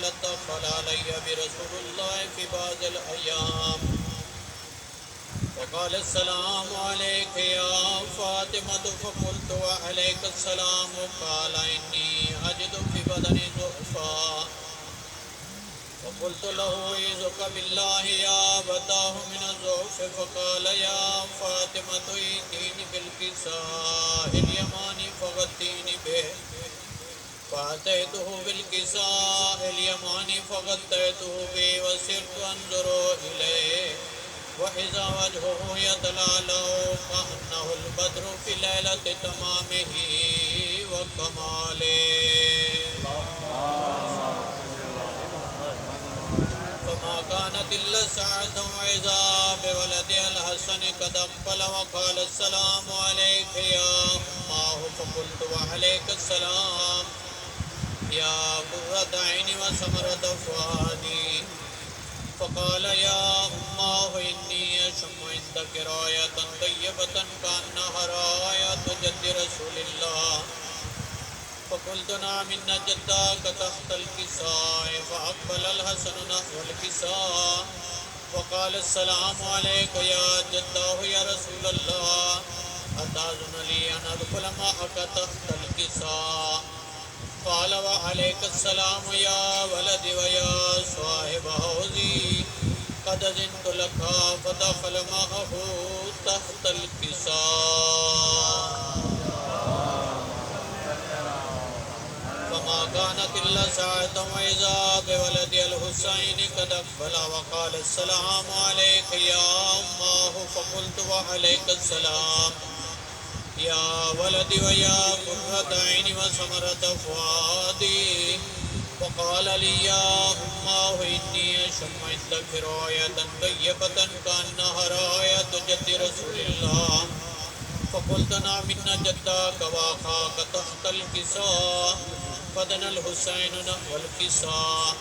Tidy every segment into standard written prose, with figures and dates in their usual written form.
قالت دخل علي برسول الله في بعض الأيام وقال السلام عليك يا فاطمة فقلت وعليك السلام قال إني أجد في بدني ضعفا فقلت له أعوذك بالله يا أبتاه من الضعف فقال يا فاطمة ائتيني بالكساء اليماني فغطيني به فأتيته بالكساء اليماني فغطيته به وصرت أنظر إليه وإذا وجهه يتلألأ كأنه البدر في ليلة تمامه وكماله فما كانت إلا ساعة وإذا بولد الحسن قد أقبل وقال السلام عليك يا أماه فقلت وعليك السلام يا قرة عيني وثمرة فؤادي فقال يا أماه إني أشم عندك راية طيبة كأنها راية جد رسول الله فقلت نعم إن جدك تحت الكساء فأقبل الحسن نحو الكساء وقال السلام عليك يا جداه يا رسول الله أتأذن لي أن أدخل معك تحت الكساء قال وعليك السلام يا ولدي ويا صاحب حوضي قد أذنت لك فدخل معه تحت الكساء فما كانت إلا ساعة وإذا بولد الحسين قد أقبل وقال السلام عليك يا أماه فقلت وعليك السلام يا ولدي ويا قرة عيني وثمرة فؤادي وقال لي يا أماه إني أشم عندك راية طيبة كأنها راية جد رسول الله فقلت نعم إن جدك وأخاك تحت الكساء فدنا الحسين نحو الكساء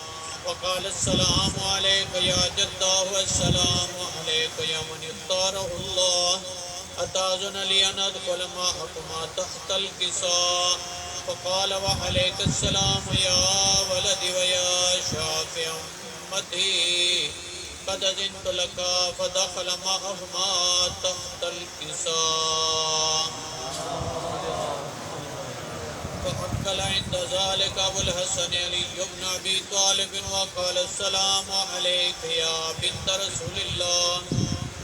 وقال السلام عليك يا جداه والسلام عليك يا من اختاره الله أتأذن لي أن أدخل معكما تحت الكساء فقال وعليك السلام يا ولدي ويا شافع أمتي قد أذنت لك فدخل معهما تحت الكساء فأقبل عند ذلك أبو الحسن علي بن أبي طالب وقال السلام عليك يا بنت رسول الله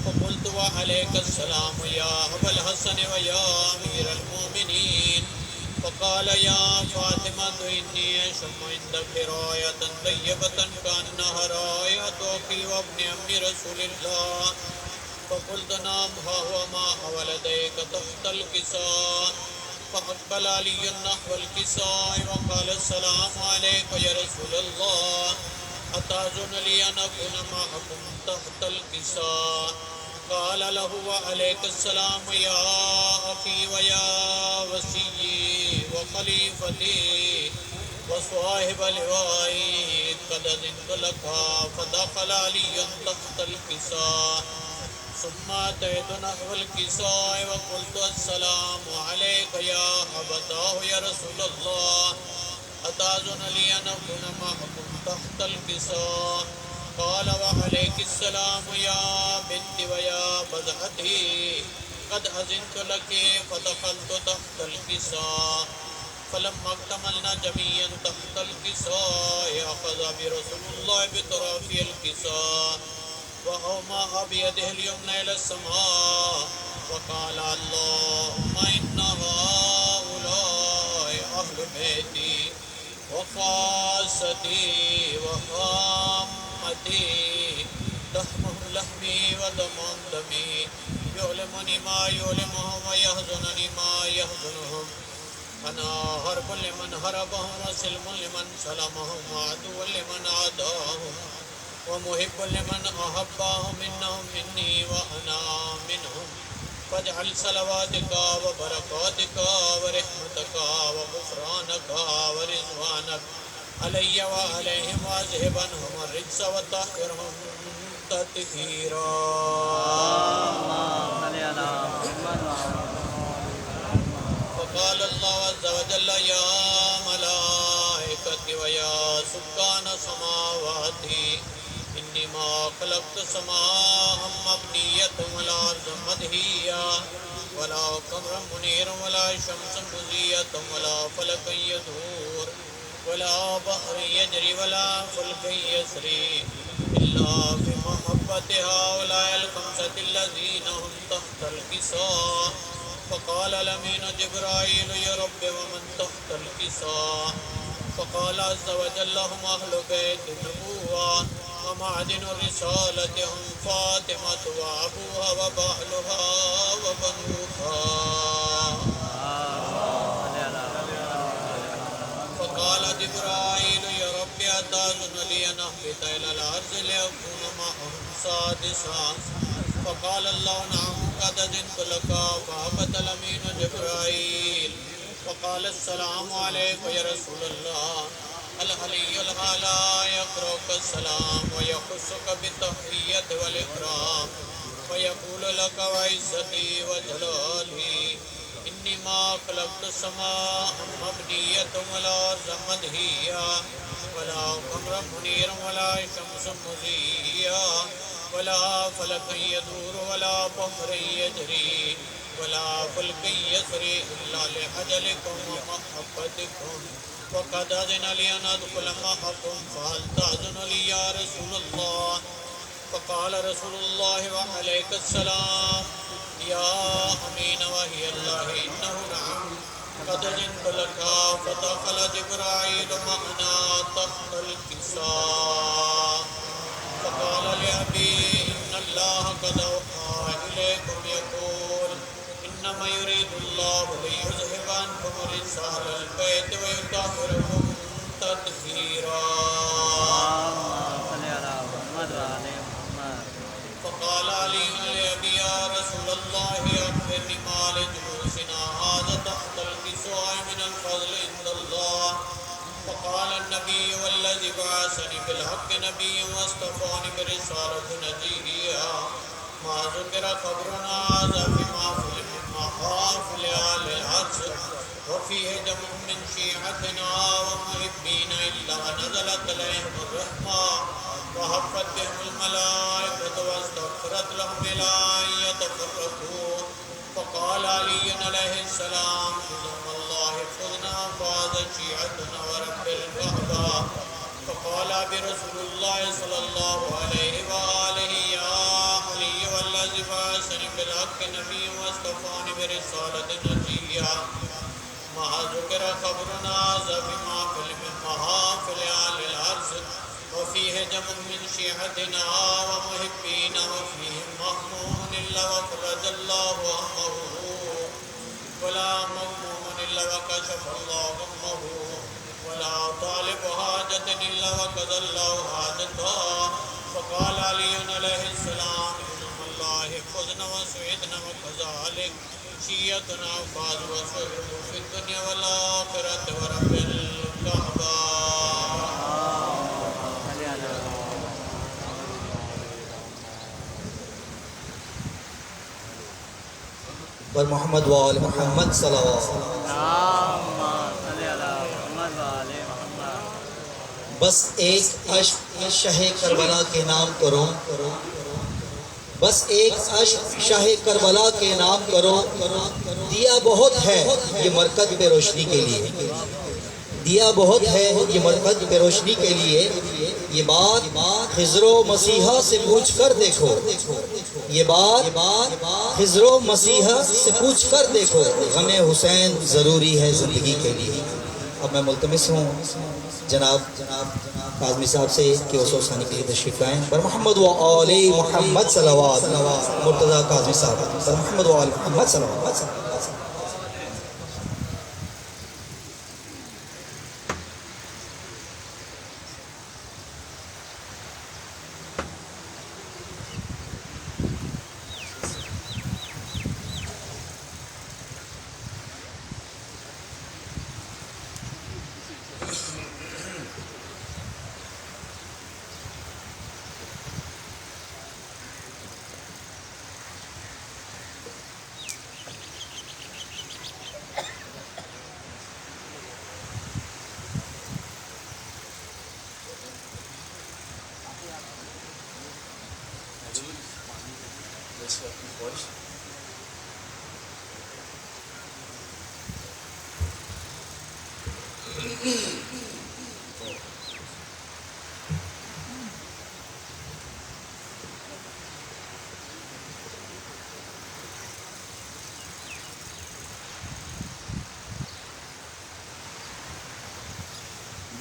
فقلت وعليك السلام يا أبا الحسن ويا أمير المؤمنين فقال يا فاطمة إني أشم عندك راية طيبة كأنها راية أخي وابن عم رسول الله فقلت نعم ها هو مع ولديك تحت الكساء فأقبل علي نحو الكساء وقال السلام عليك يا رسول الله أتأذن لي أن أكون معكم تحت الكساء قال له وعليك السلام يا أخي ويا وصيي وخليفتي وصاحب لوائي قد أذنت لك فدخل علي تحت الكساء ثم أتيت نحو الكساء وقلت السلام عليك يا أبتاه يا رسول الله أتأذن لي أن أكون معكم تحت الكساء قال وعليك السلام يا بنتي ويا بضعتي قد أذنت لك فدخلت تحت الكساء فلما اكتملنا جميعا تحت الكساء أخذ برسول الله بطرف الكساء وأومأ بيده اليمنى إلى السماء وقال اللهم إن هؤلاء أهل بيتي وخاصتي وخامتي لحمهم لحمي ودمهم دمي يؤلمني ما يؤلمهم ويحزنني ما يحزنهم أنا هرب لمن هربهم وسلم لمن سلمهم وعدو لمن عاداهم ومحب لمن أحبهم إنهم مني وأنا منهم فاجعل صلواتك وبركاتك ورحمتك وغفرانك ورضوانك علي وعليهم واذهب عنهم الرجس وطهرهم تطهيرا. وقال الله عز وجل يا ملائكتي ويا سكان سماواتي إني ما خلقت سماء مبنية ولا أرض مدهية ولا قمر منير ولا شمس مضية ولا فلك يدور ولا بحر يجري ولا فلك يسري إلا بمحبة هؤلاء الخمسة الذين هم تحت الكساء. فقال الأمين جبرائيل يا رب ومن تحت الكساء؟ فقال عز وجل هم أهل بيت النبوة ومعدن الرسالة هم فاطمة وأبوها وبعلها وبنوها. فقال جبرائيل يا رب أتأذن لي أن أهبط إلى الأرض لأكون معهم سادسا؟ فقال الله نعم قد أذنت لك. فهبط الأمين جبرائيل فقال السلام عليك يا رسول الله. العلي الأعلى يقرأك السلام ويخصك بالتحية والإكرام ويقول لك وعزتي وجلالي إني ما خلقت السماء مبنية ولا أرض مدهية ولا قمر منير ولا شمس مضية ولا فلك يدور ولا بحر يجري ولا فلك يسري إلا لأجلكم ومحبتكم. وقد أذن لي أن أدخل معكم فهل تأذن لي يا رسول الله؟ فقال رسول الله وعليك السلام يا أمين وهي الله إنه نعم قد أذنت لك. فدخل جبرائيل معنا تحت الكساء فقال لأبي إن الله قد أوحى إليكم يقول إنما يريد الله ليذهب عنكم الرجس أهل البيت ويطهركم تطهيرا. فقال علي لأبي يا رسول الله أخبرني ما لجلوسنا هذا تحت الكساء من الفضل عند الله. فقال النبي والذي بعثني بالحق نبي واصطفاني برسالة نبيا ما ذكر خبرنا هذا في محافل أهل الأرض وفيه جمع من شيعتنا ومحبين إلا نزلت عليهم الرحمة وحفت بهم الملائكة واستغفرت لهم إلى أن يتفرقوا. فقال علي عليه السلام بسم الله خذنا فاز شيعتنا ورب الكعبة. فقال برسول الله صلى الله عليه وآله يا علي والذي بعثني بالحق نبي واصطفاني برسالة نبيا ما ذكر خبرنا هذا في محافل أهل الأرض وفيه جمع من شيعتنا ومحبين وفيهم مهموم إلا وفرج الله همه ولا مغموم إلا وكشف الله غمه ولا طالب حاجة إلا وقضى الله حاجته. فقال علي عليه السلام إنما الله خذنا وسعدنا وكذلك شيعتنا فاز وسعدوا في الدنيا والآخرة ورب الكعبة. پر محمد وآل محمد صلوات. بس ایک عشق شاہ کربلا کے نام کرو، بس ایک عشق شاہ کربلا کے نام کرو. دیا بہت ہے یہ مرکز پہ روشنی کے لیے، دیا بہت ہے یہ مرکز پہ روشنی کے لیے. یہ بات خضر و مسیحا سے پوچھ کر دیکھو، یہ بات خضر و مسیحا سے پوچھ کر دیکھو. غم حسین ضروری ہے زندگی کے لیے. اب میں ملتمس ہوں جناب کاظمی صاحب سے کہ وہ ثانی کے لیے تشریف لائیں. پر محمد و آل محمد صلوات. مرتضیٰ کاظمی صاحب پر محمد و آل محمد صلوات. سے اپنی خواہش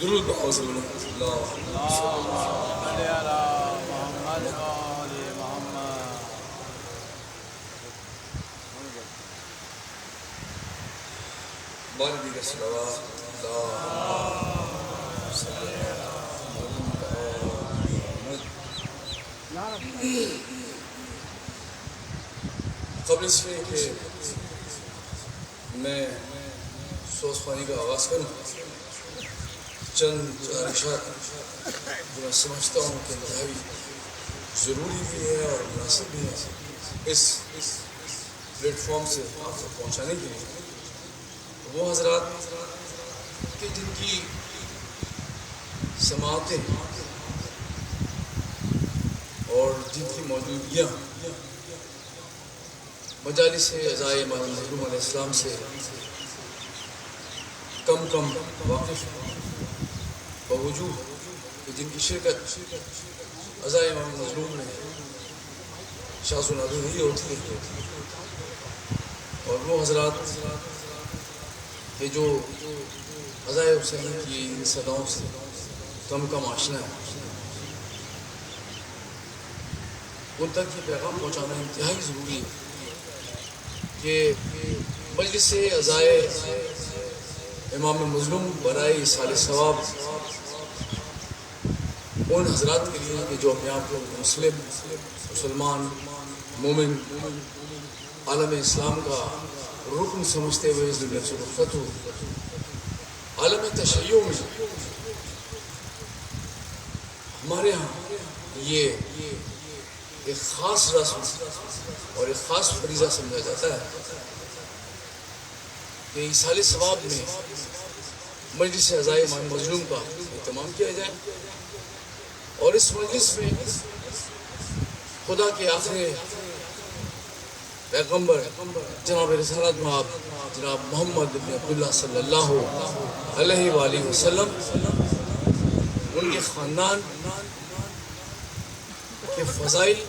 درود بھاؤ صلی اللہ بار دیگر صلوات قبل اس میں کہ میں سوز خوانی کا آغاز کروں چند اشارات جو میں سمجھتا ہوں کہ انتہائی ضروری بھی ہے اور مناسب بھی ہے اس پلیٹ فارم سے آپ تک پہنچانے کے لیے وہ حضرات کہ جن کی سماعتیں اور جن کی موجودگیاں مجالس عزائے امام مظلوم علیہ السلام سے کم واقف باوجود کہ جن کی شرکت عزائے امام مظلوم میں شاذ و نادر ہی ہوتی ہے اور وہ حضرات کہ جو عزائے حسین کی ان صداؤں سے کم آشنا ہے ان تک یہ پیغام پہنچانا انتہائی ضروری ہے کہ مجلس عزائے امام مظلوم برائے ایصال ثواب ان حضرات کے لیے کہ جو اپنے آپ کو مسلمان مومن عالم اسلام کا رکن سمجھتے ہوئے اس دنیا سے رخصت ہو عالم تشیع میں ہمارے ہاں یہ ایک خاص رسم اور ایک خاص فریضہ سمجھا جاتا ہے کہ ایصال ثواب میں مجلس عزائے امام مظلوم کا اہتمام کیا جائے اور اس مجلس میں خدا کے آخری پیغمبر جناب رسالت مآب جناب محمد بن عبداللہ صلی اللہ علیہ وآلہ وسلم ان کے خاندان کے فضائل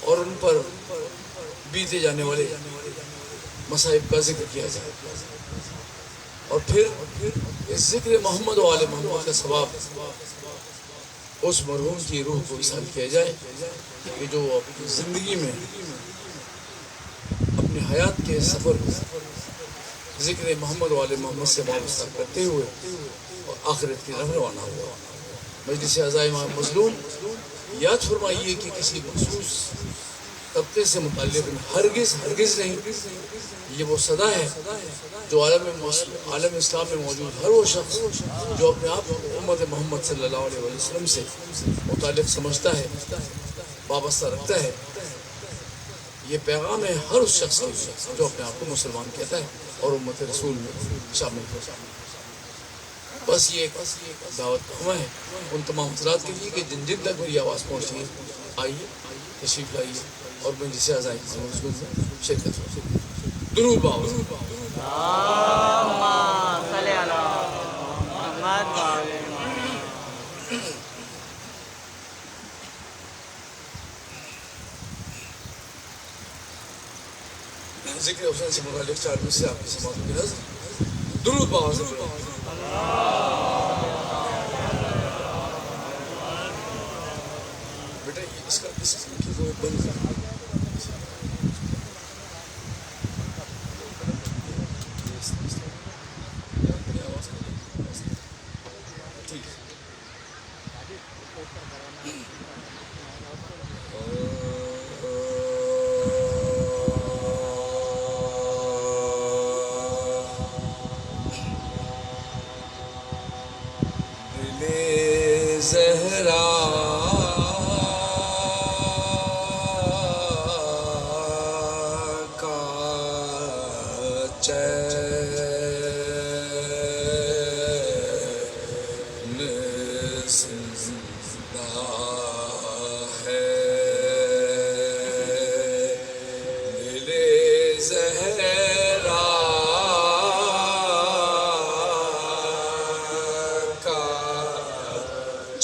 اور ان پر بیتے جانے والے مصائب کا ذکر کیا جائے اور پھر اس ذکر محمد و آل محمد کا ثواب اس مرحوم کی روح کو وصال کیا جائے کہ جو اپنی زندگی میں اپنی حیات کے سفر کو ذکر محمد و آل محمد سے وابستہ کرتے ہوئے اور آخرت کی طرف روانہ ہوا مجلس عزائے امام مظلوم یاد فرمائیے کہ کسی مخصوص طبقے سے متعلق ہرگز نہیں یہ وہ صدا ہے جو عالم اسلام میں موجود ہر وہ شخص جو اپنے آپ کو امت محمد صلی اللہ علیہ وسلم سے متعلق سمجھتا ہے وابستہ رکھتا ہے یہ پیغام ہے ہر اس شخص کے لیے جو اپنے آپ کو مسلمان کہتا ہے اور امت رسول میں شامل ہوتا ہے بس یہ ایک دعوت ہوا ہے ان تمام حضرات کے لیے کہ جن تک میری آواز پہنچی ہے آئیے تشریف لائیے اور مجلس عزائے امام مظلوم میں شرکت ہو درود باؤ ذکر حسین سے متعلق 4 مجھ سے آپ کی سماعتوں کی نظر درود باؤ بیٹا اس کا کی وہ بند کر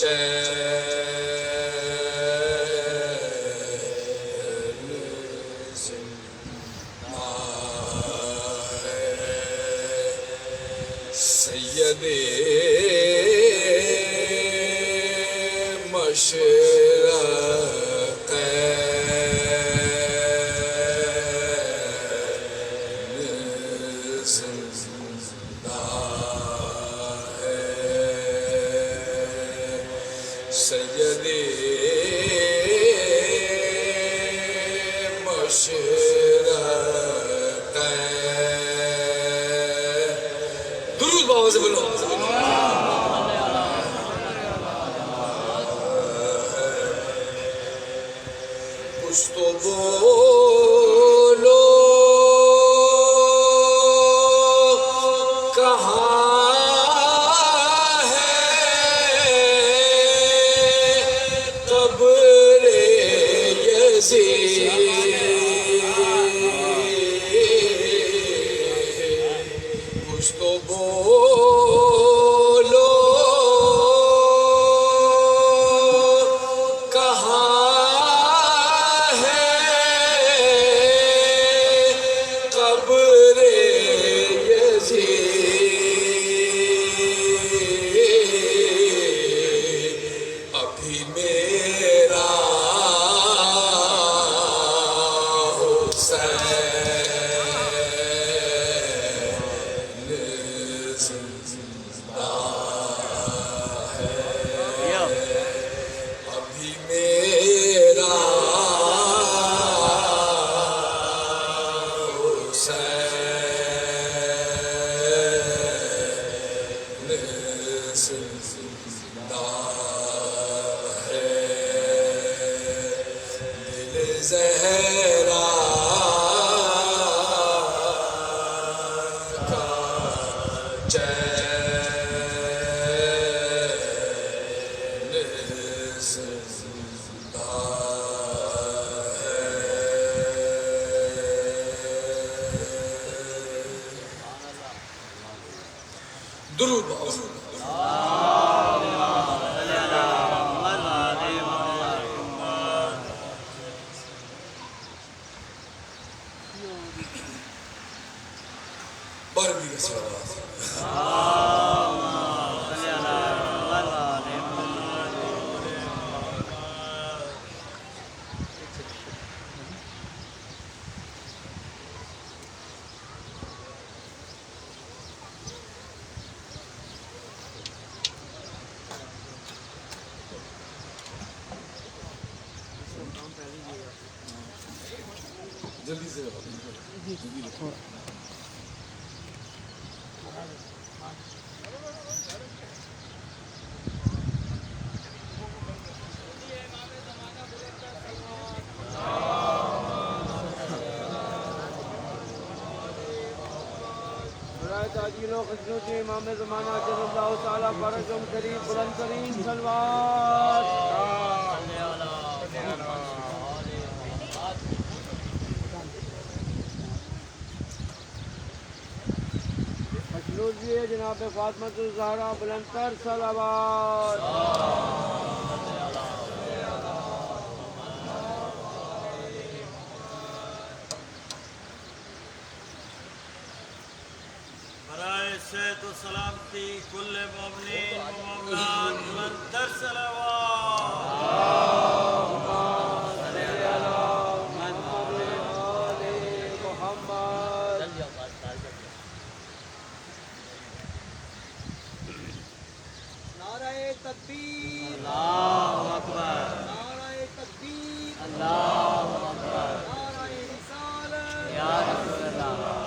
سید مشرق زندہ ہے، سید مشرق درود بابا سے بولو کچھ تو بولو کہاں ہے قبر یزید، کچھ تو بولو زہرا کا چین زندہ ہے، درود بارگی صلوات جلدی سے تاجیل و خدمت امام زمانہ جل اللہ تعالیٰ فرجم شریف بلند ترین صلوات مشروط بھی ہے جناب فاطمہ الزہرا بلند تر صلوات صحت و سلامتی کل مومنین و مومنات منتر صلوات صلی اللہ محمد نعرہ تکبیر اللہ اکبر، نعرہ تکبیر اللہ اکبر، نعرہ رسالت یا رسول اللہ،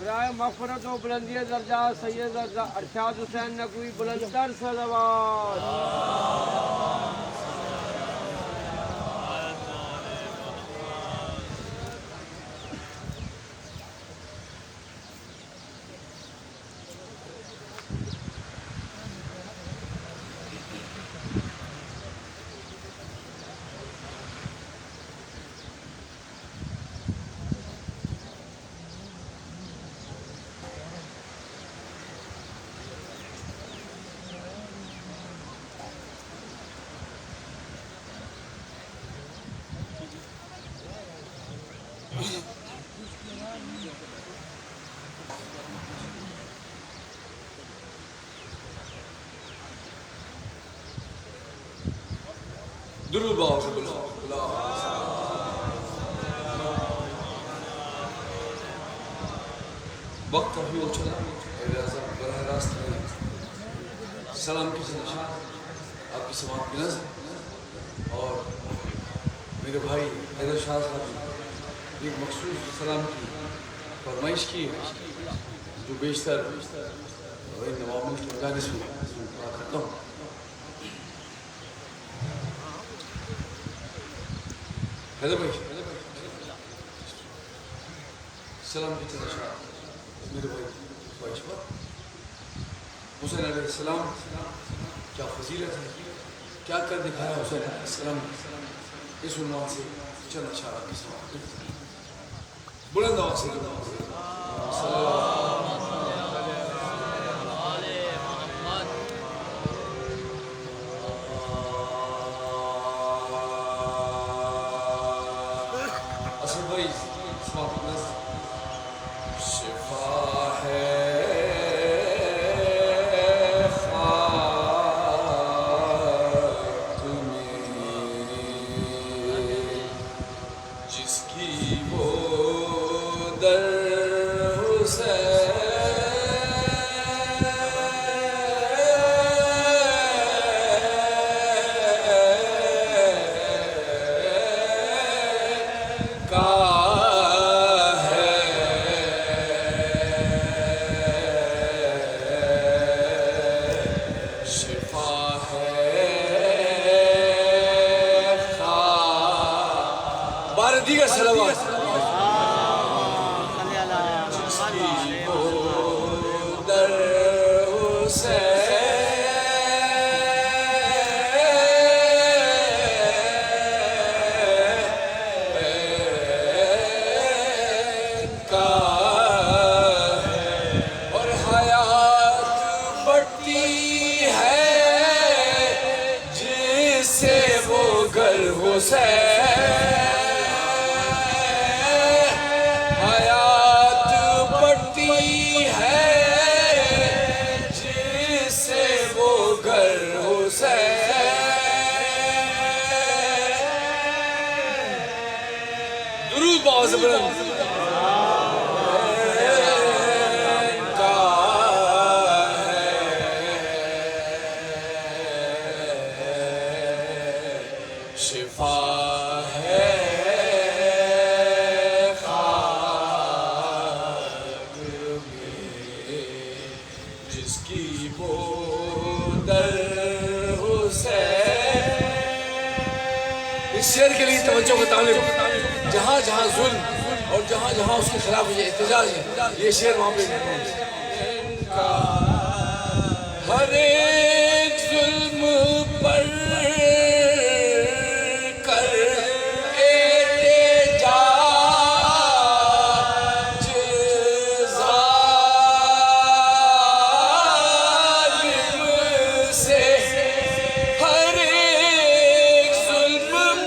برائے مغفرت و بلندی درجہ سید ارشاد حسین نقوی بلندتر صلوات. درود باؤ وقت کافی ہو چلا. براہ راست سلام کی نشان آپ کی سماعت کی نظر اور میرے بھائی حیدر شاہ صاحب نے ایک مخصوص سلام کی فرمائش کی ہے جو بیشتر نوامل کی مجالس میں پڑھا کرتا ہوں. حیدر بھائی سلام کی نشان میرے بھائی خواہش پر حسین علیہ السلام کیا فضیلت ہے, کیا کر دکھایا حسین علیہ السلام اس عنوان سے چند اشارات کی سماعت بلند آواز سے صلی اللہ جہاں جہاں ظلم اور جہاں جہاں اس کے خلاف یہ احتجاج ہے, یہ شعر وہاں پہ ہر ایک ظلم پر کر احتجاج ظالم سے, ہر ایک ظلم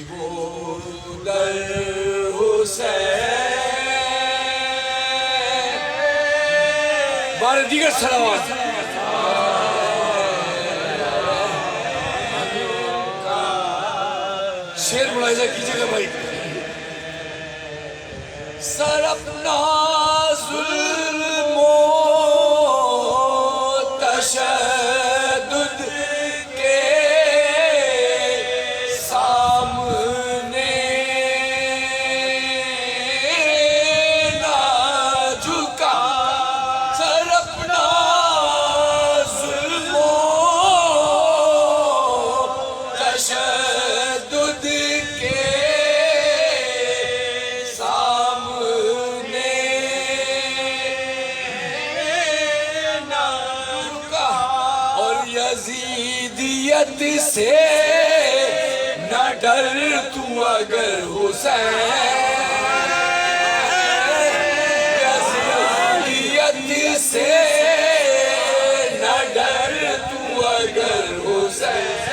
وہ در حسین بار دیگر صلوات شیر ملاحظہ کیجئے گا بھائی سر اپنا ظلم و تشدد کے سامنے نہ جھکا سر اپنا ظلم و تشدد کے یزیدیت سے نہ ڈر تو اگر حسین یزیدیت سے نہ ڈر تو اگر حسین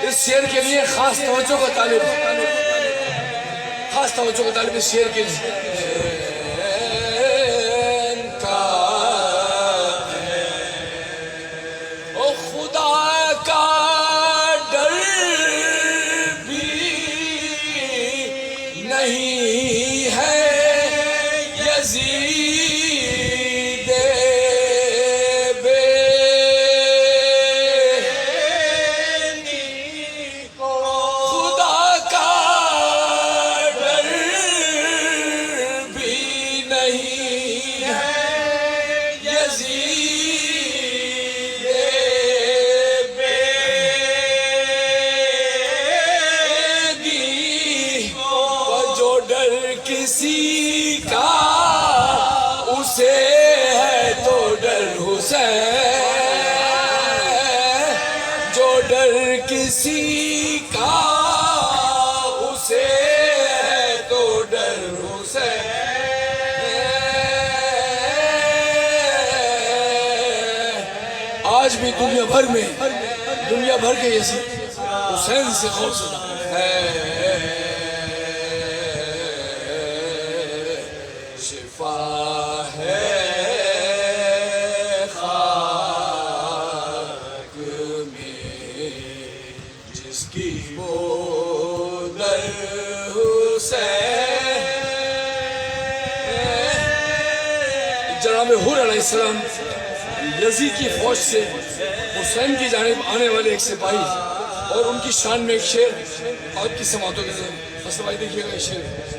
اس شعر کے لیے خاص توجہ کا طالب اس شعر کے لیے او خدا کا ڈر بھی نہیں ہے یزید کسی کا اسے ہے تو ڈر حسین جو ڈر کسی کا اسے ہے تو ڈر حسین آج بھی دنیا بھر کے یزید حسین سے خوف زدہ ہے جناب حور علیہ السلام یزید کی فوج سے حسین کی جانب آنے والے ایک سپاہی اور ان کی شان میں ایک شعر آپ کی سماعتوں کے ذریعے حسن بھائی دیکھیے گا یہ شعر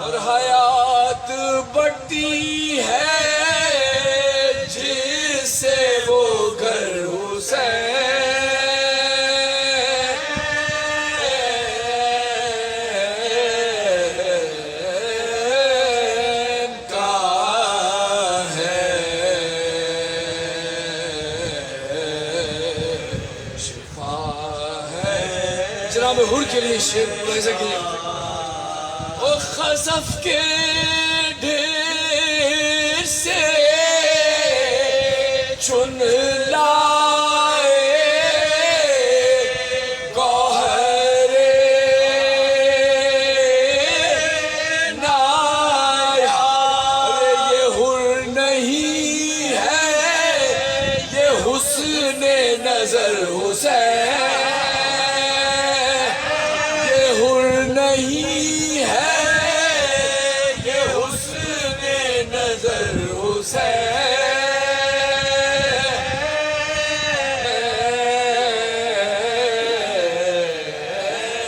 اور حیات بڑھتی ہے جس سے وہ گھر حسین جناب حور کے لیے شعر ملاحظہ کیجئے او خزف کے ڈھیر سے چن لائے گوہر نایا یہ حور نہیں ہے یہ حسن نظر حسین نہیں ہے یہ حسن نظر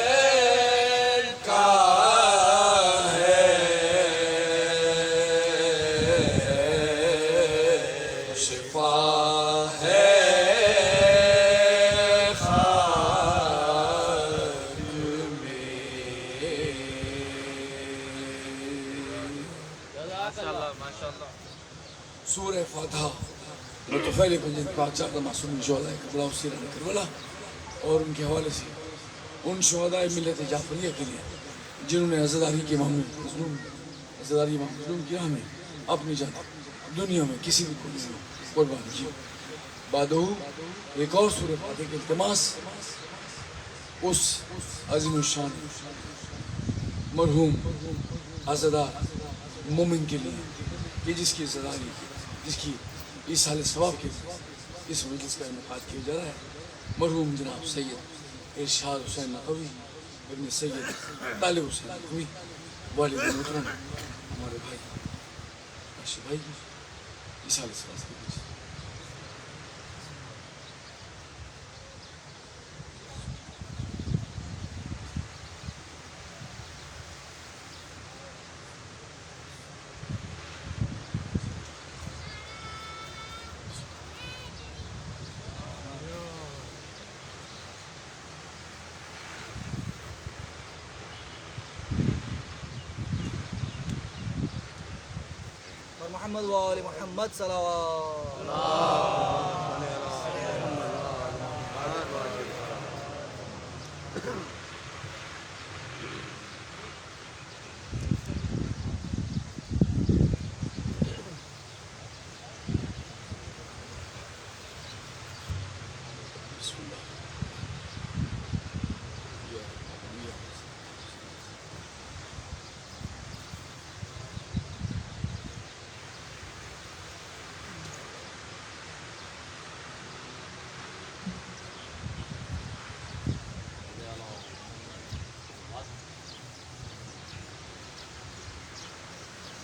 حسین کا ہے شفا ہے پہلے پنجن پاک چار معصوم شہداء کربلا و سیران کربلا اور ان کے حوالے سے ان شہداء ملت جعفریہ کے لیے جنہوں نے عزاداری کے امام مظلوم کی راہ میں اپنی جان دنیا میں کسی بھی کوئی قربان کی. بعدہ ایک اور سورہ فاتحہ کے التماس اس عظیم الشان مرحوم عزادار مومن کے لیے کہ جس کی عزاداری جس کی ایصال ثواب کے اس مجلس کا انعقاد کیا جا رہا ہے. مرحوم جناب سید ارشاد حسین نقوی ابن سید طالب حسین نقوی والد محترم ہمارے بھائی اشرف بھائی کی ایصال ثواب کے لیے. محمد وآل محمد صلوات.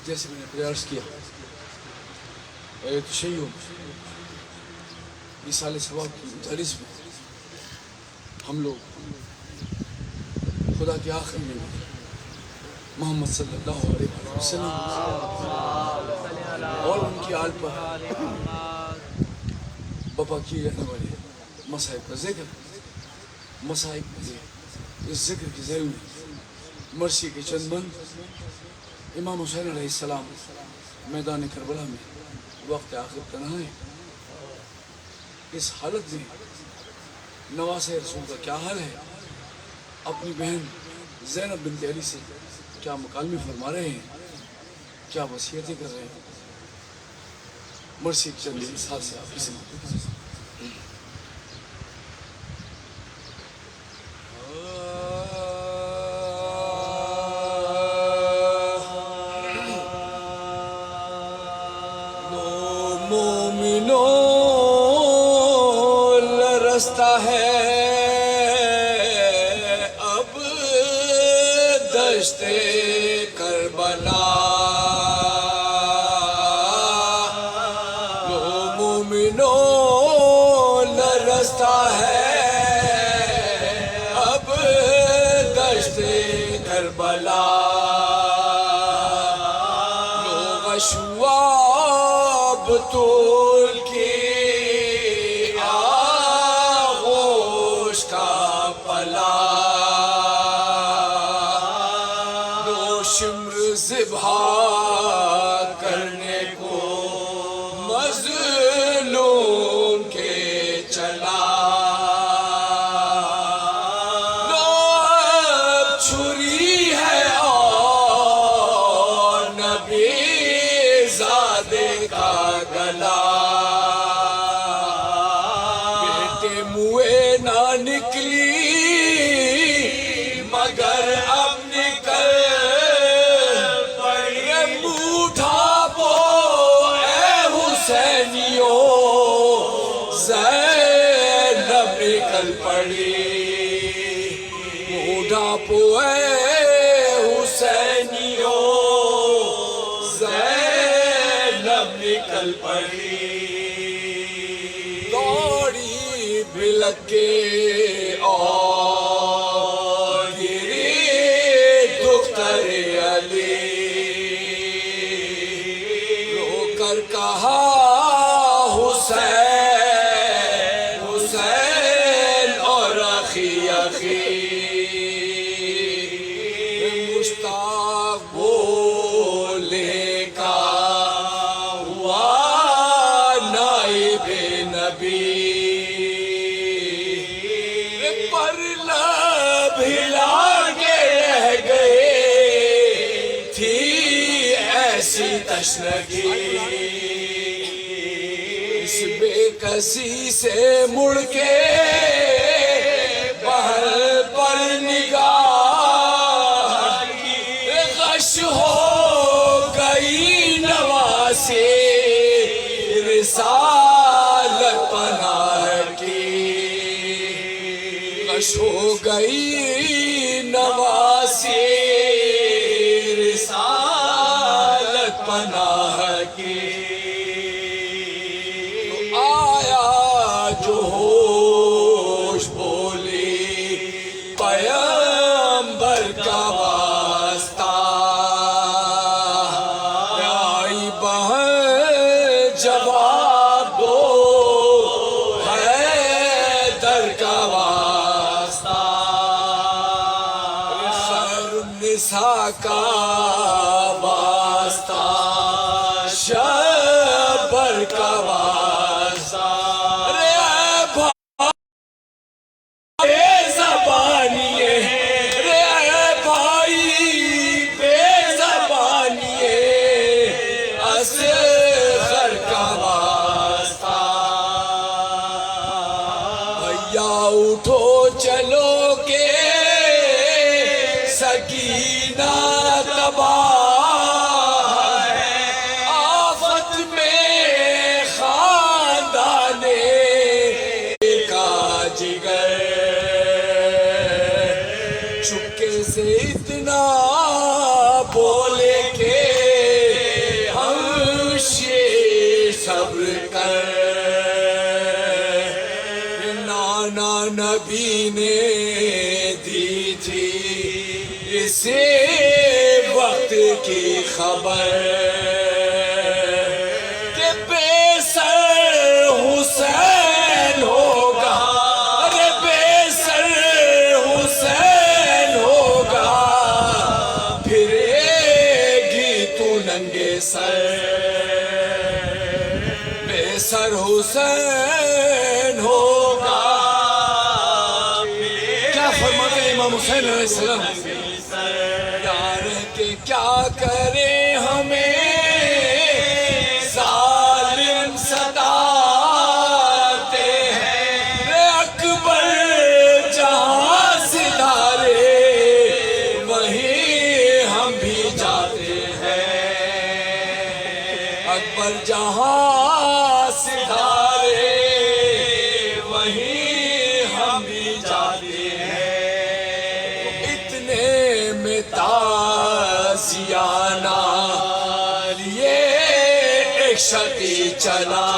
جیسے میں نے پریئرز کیا تشیع ایصال ثواب کی مجالس میں ہم لوگ خدا کے آخری نبی محمد صلی اللہ علیہ وسلم اور ان کی آل پر بپا کیے جانے والے مصائب کا ذکر مصائب کے اس ذکر کے ذیل میں مرثی کے چند بند امام حسین علیہ السلام میدان کربلا میں وقت آخر تنہا ہے. اس حالت میں نواسہ رسول کا کیا حال ہے, اپنی بہن زینب بنت علی سے کیا مکالمے فرما رہے ہیں, کیا وصیتیں کر رہے ہیں. مرثی کے چند مثال سے آپ کی سمجھ رستہ ہے اب دشت کربلا, لو مومنوں رستہ ہے اب دشت کربلا, لو اشواب طول کی ذبح کرنے کو مظلوم کے چلا, لو اب چھری ہے اور نبی زادے کا گلا, بیٹے منہ نہ نکلی مگر اب نکل زینب نکل پڑی, بوڑھاپو حسینیوں زینب نکل پڑی, دوڑی بلک کے اور گری دختر علی, رو کر کہا حسین اور اخی مشتاق بولے کا ہوا نائب پر لب ہلا کے رہ گئے تھی ایسی تشنگی، اس بے کسی سے مڑ کے بہر پر نگاہ غش ہو گئی نواسی رسالت پناہ کی، غش ہو گئی نواسی رسالت پناہ کی، آیا جو ہوش بولی پیغمبر کا واسطہ، آئی بہن جواب دو حیدر کا واسطہ، خیر النساء کا واسطہ، شبر کا واسطہ، اٹھو چلو کہ سکینہ تباہ ہے، آفت میں خاندان کا جگر، چپکے سے اتنا بولے کہ ہم صبر کر، نبی نے دی تھی اسے وقت کی خبر کہ بے سر حسین ہوگا، ارے بے سر حسین ہوگا، پھرے گی تو ننگے سر، بے سر حسین ہوگا۔ امام حسین علیہ السلام یار کہ کیا کرے ہمیں ظالم ستاتے ہیں، اکبر جہاں ستارے وہیں ہم بھی جاتے ہیں، اکبر جہاں ستارے وہیں ہم بھی جاتے ہیں، تازیانہ لیے ایک شقی چلا،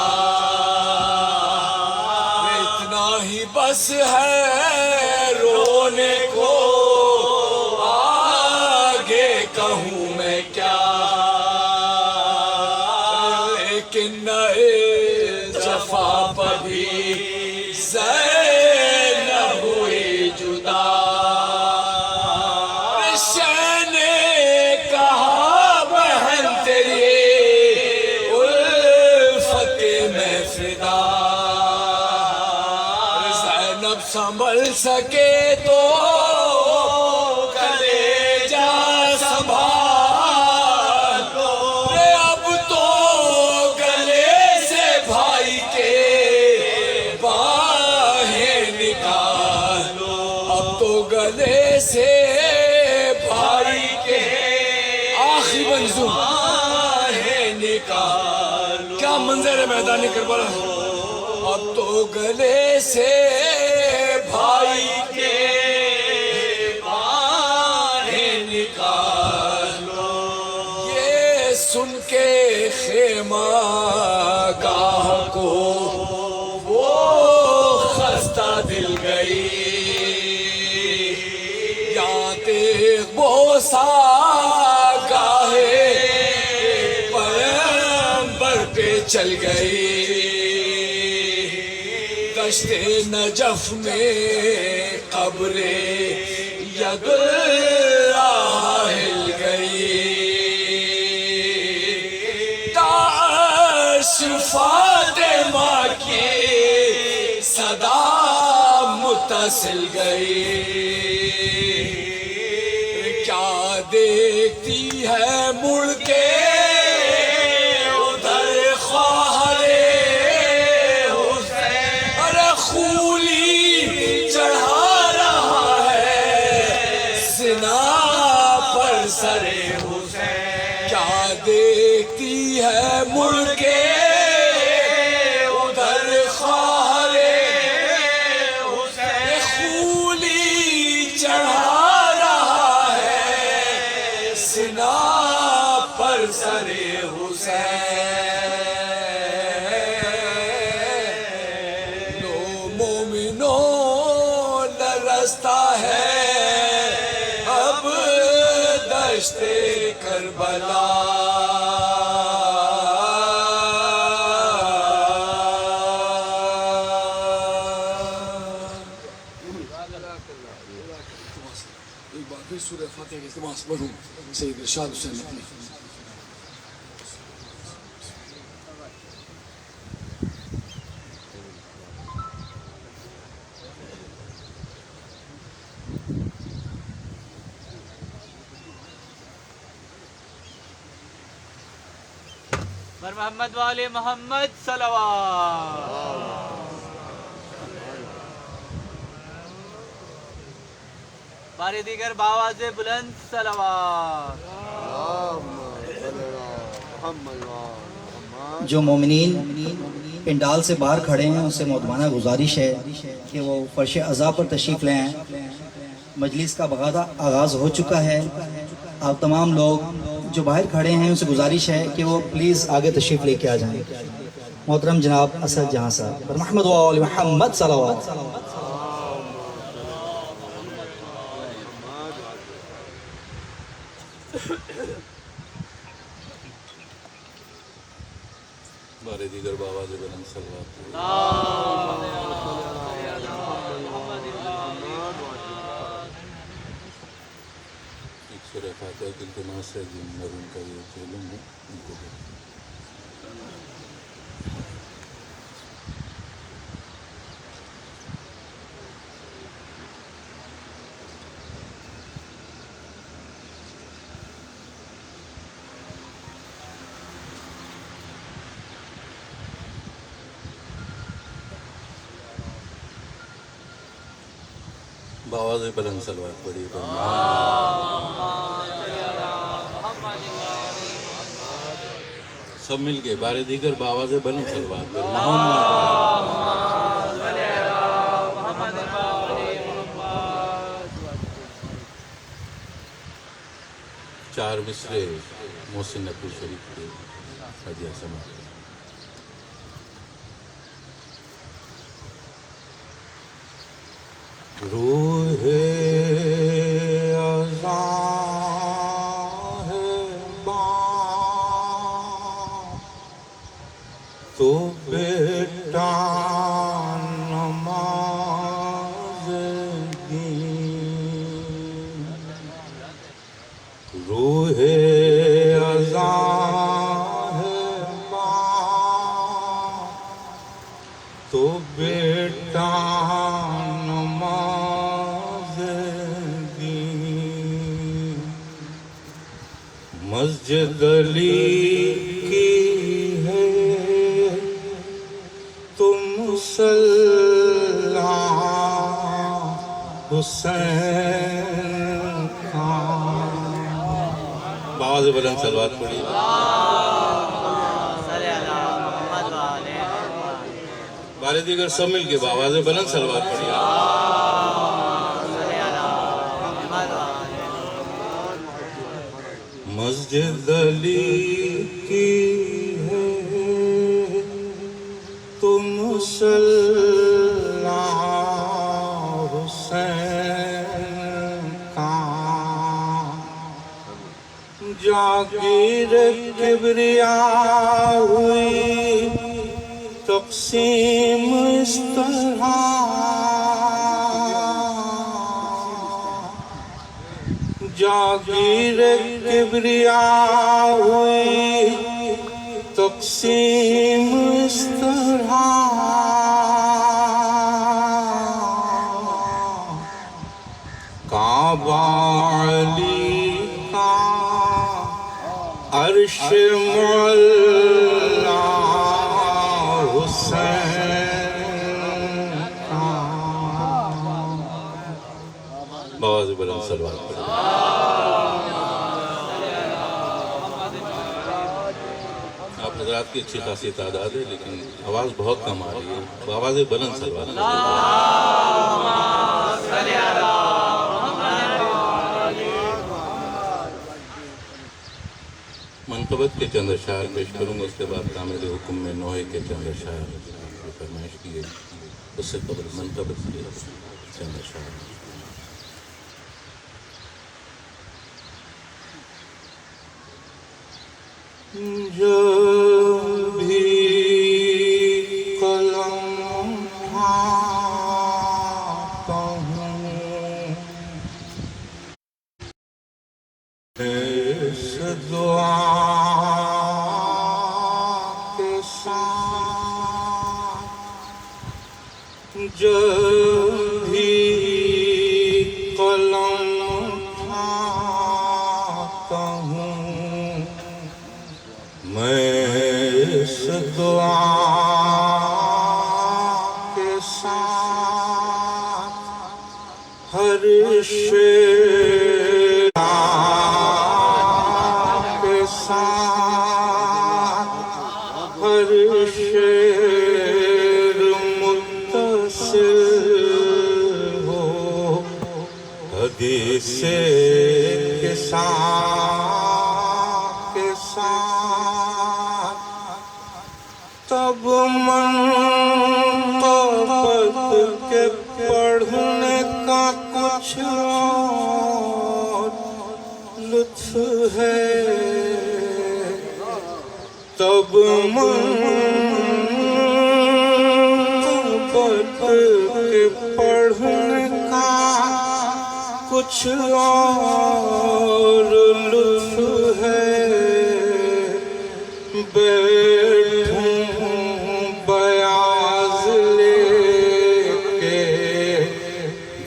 اتنا ہی بس ہے رونے کو، آگے کہوں میں کیا، لیکن نئے جفا پر بھی زینب ہوئی جدا، سنبھل سکے تو کلیجہ سنبھال لو، اب تو گلے سے بھائی کے باہیں نکالو، اب تو گلے سے بھائی کے آخری منظوم باہیں نکالو، کیا منظر ہے میدان کربلا، اب تو گلے سے بھائی کے باہیں نکالو، یہ سن کے خیمہ گاہ کو وہ خستہ دل گئی، یہاں تیغ بوسا گاہے پیغمبر پہ چل گئی، دشت نجف میں قبر یداللہ ہل گئی، داعش فاطمہ کی صدا متصل گئی کیا دیکھتی ہے مڑ کے ادھر خواہر حسین ارے خولی چڑھا رہا ہے سنا پر سر حسین کیا دیکھتی ہے مڑ کے سر حسین لو مومنوں لرزتا ہے اب دشت کربلا ایک بار پھر سورہ فاتحہ کے التماس پڑھوں سید ارشاد حسین نقوی بر محمد والے محمد صلوات بار دیگر باواز بلند صلوات جو مومنین پنڈال سے باہر کھڑے ہیں ان سے محترمانہ گزارش ہے کہ وہ فرش عزا پر تشریف لیں مجلس کا باقاعدہ آغاز ہو چکا ہے آپ تمام لوگ جو باہر کھڑے ہیں ان سے گزارش ہے کہ وہ پلیز آگے تشریف لے کے آ جائیں محترم جناب اسد جہاں صاحب محمد وآل محمد صلوات بارے دیگر باواز بلند صلوات ایک سورہ فاتحہ کی التماس ہے جن مرون کا یہ چیلوں ہے ان کو دے باواز بلند صلوات پڑھی سب مل کے بارے دیگر باواز بلند صلوات چار مصرے محسن نقوی شریف کے ہدیہ سماعت روح ازاں ہے تو بیٹا نماز دین روح ازاں ہے تو بیٹا مسجد علی کی ہے تم مصلی حسین باواز بلند صلوات پڑھی بارے دیگر سب مل کے باواز بلند صلوات پڑھی مسجد علی کی ہے تم مصلی حسین کا جاگیر کبریا ہوئی تقسیم اس طرح جاگیر کبریا ہوئی تقسیم اس طرح والی کا عرش معلا حسین کا بآواز بلند صلوات پڑھیں۔ آپ حضرات کی اچھی خاصی تعداد ہے لیکن آواز بہت کم آ رہی ہے، بآواز بلند صلوات پڑھیں۔ منقبت کے چند اشعار پیش کروں گا، اس کے بعد کامل حکم میں نوحے کے چند اشعار کی فرمائش کی گئی، اس سے قبل منقبت کے چند اشعار۔ جب بھی قلم اٹھاتا ہوں اس دعا کے ساتھ، جب بھی قلم اٹھاتا ہوں میں اس دعا کے ساتھ، ہر شعر کے ساتھ، ہر شعر متصل ہو حدیث کے ساتھ، تب منقبت کے پڑھنے کا کچھ اور لطف ہے، تب منقبت کے پڑھنے کا کچھ اور لطف ہے، بیٹھوں بیاض لے کے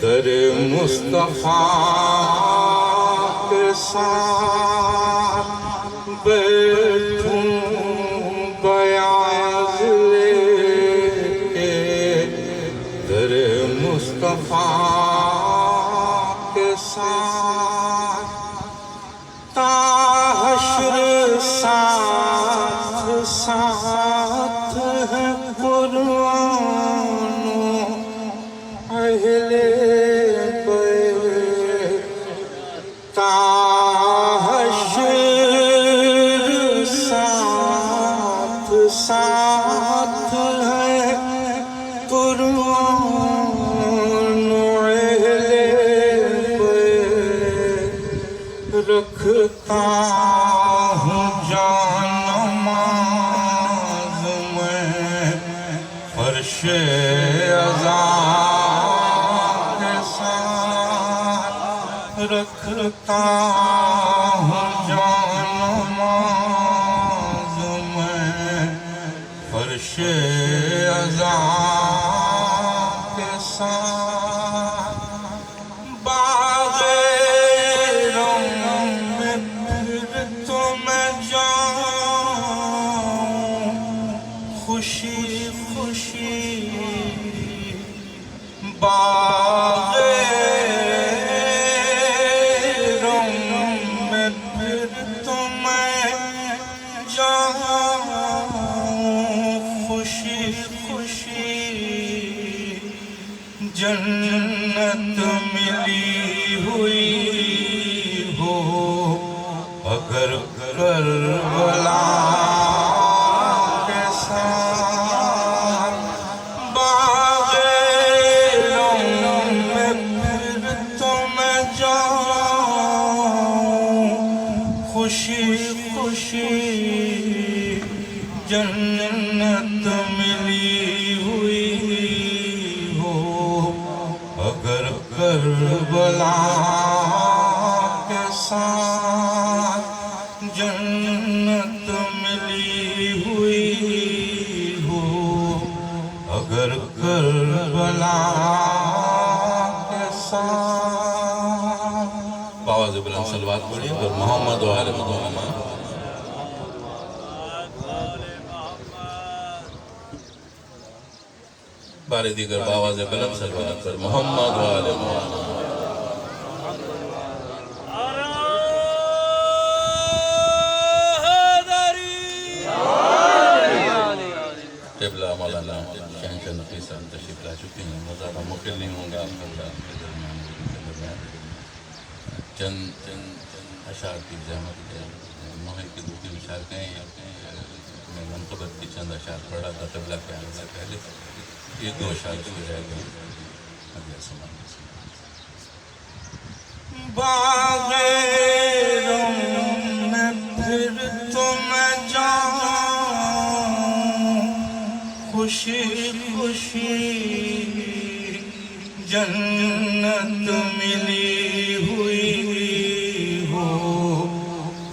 در مصطفیٰ کے ساتھ، بیٹھوں بیاض لے کے در مصطفیٰ کے ساتھ، تا حشر ساتھ ساتھ ہے قرآن و اہل بیت، تا حشر ساتھ ساتھ ہے قرآن و اہل بیت، رکھتا ہوں جان نماز میں فرش عزا کے ساتھ، رکھتا ہوں جان نماز میں فرش عزا کے ساتھ، باغ خوشی خوشی باغ رم میں پھر تو میں جاؤں، خوشی خوشی جنت ملی ہوئی ہو اگر کربلا خوشی خوشی جنت ملی ہوئی ہو اگر کربلا کے ساتھ، جنت ملی ہوئی ہو اگر کربلا کے ساتھ۔ صلوات پڑھیں اور محمد و آل محمد. بار دیگر بآواز بلند صلوات پر محمد و آل محمد. قبلہ مولانا شہنشاہ نفیس صاحب تشریف لا چکے ہیں. میں زیادہ مقل نہیں ہوں گا آپ کے درمیان چند اشعار کی زحمت نوحے کی دوسری اشعار کہیں میں منقبت کی چند اشعار پڑھا تھا قبلہ کے آنے سے پہلے. ایک دو اشعار اس کے رہ گئے. اگلے سمان باغ روم میں پھر تم جاؤں خوشی خوشی جنت ملی ہوئی ہو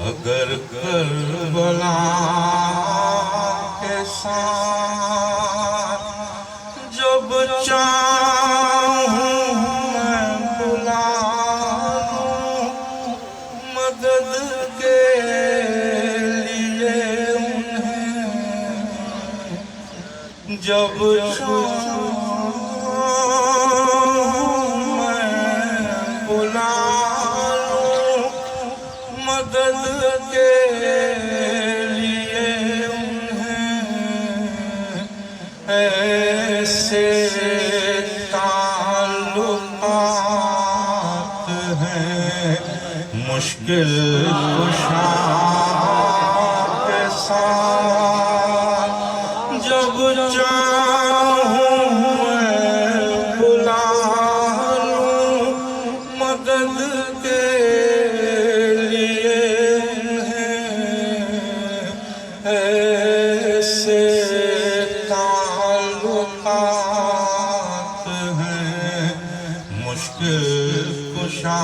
اگر کربلا کے ساتھ جب چاہوں میں بلا لوں مدد کے لیے انہیں جب چاہوں میں بلا لوں مدد کے لیے انہیں ایسے تعلقات ہیں مشکل کشا کے ساتھ جب چاہوں میں بلا لوں مدد کے لیے انہیں ایسے تعلقات ہیں مشکل کشا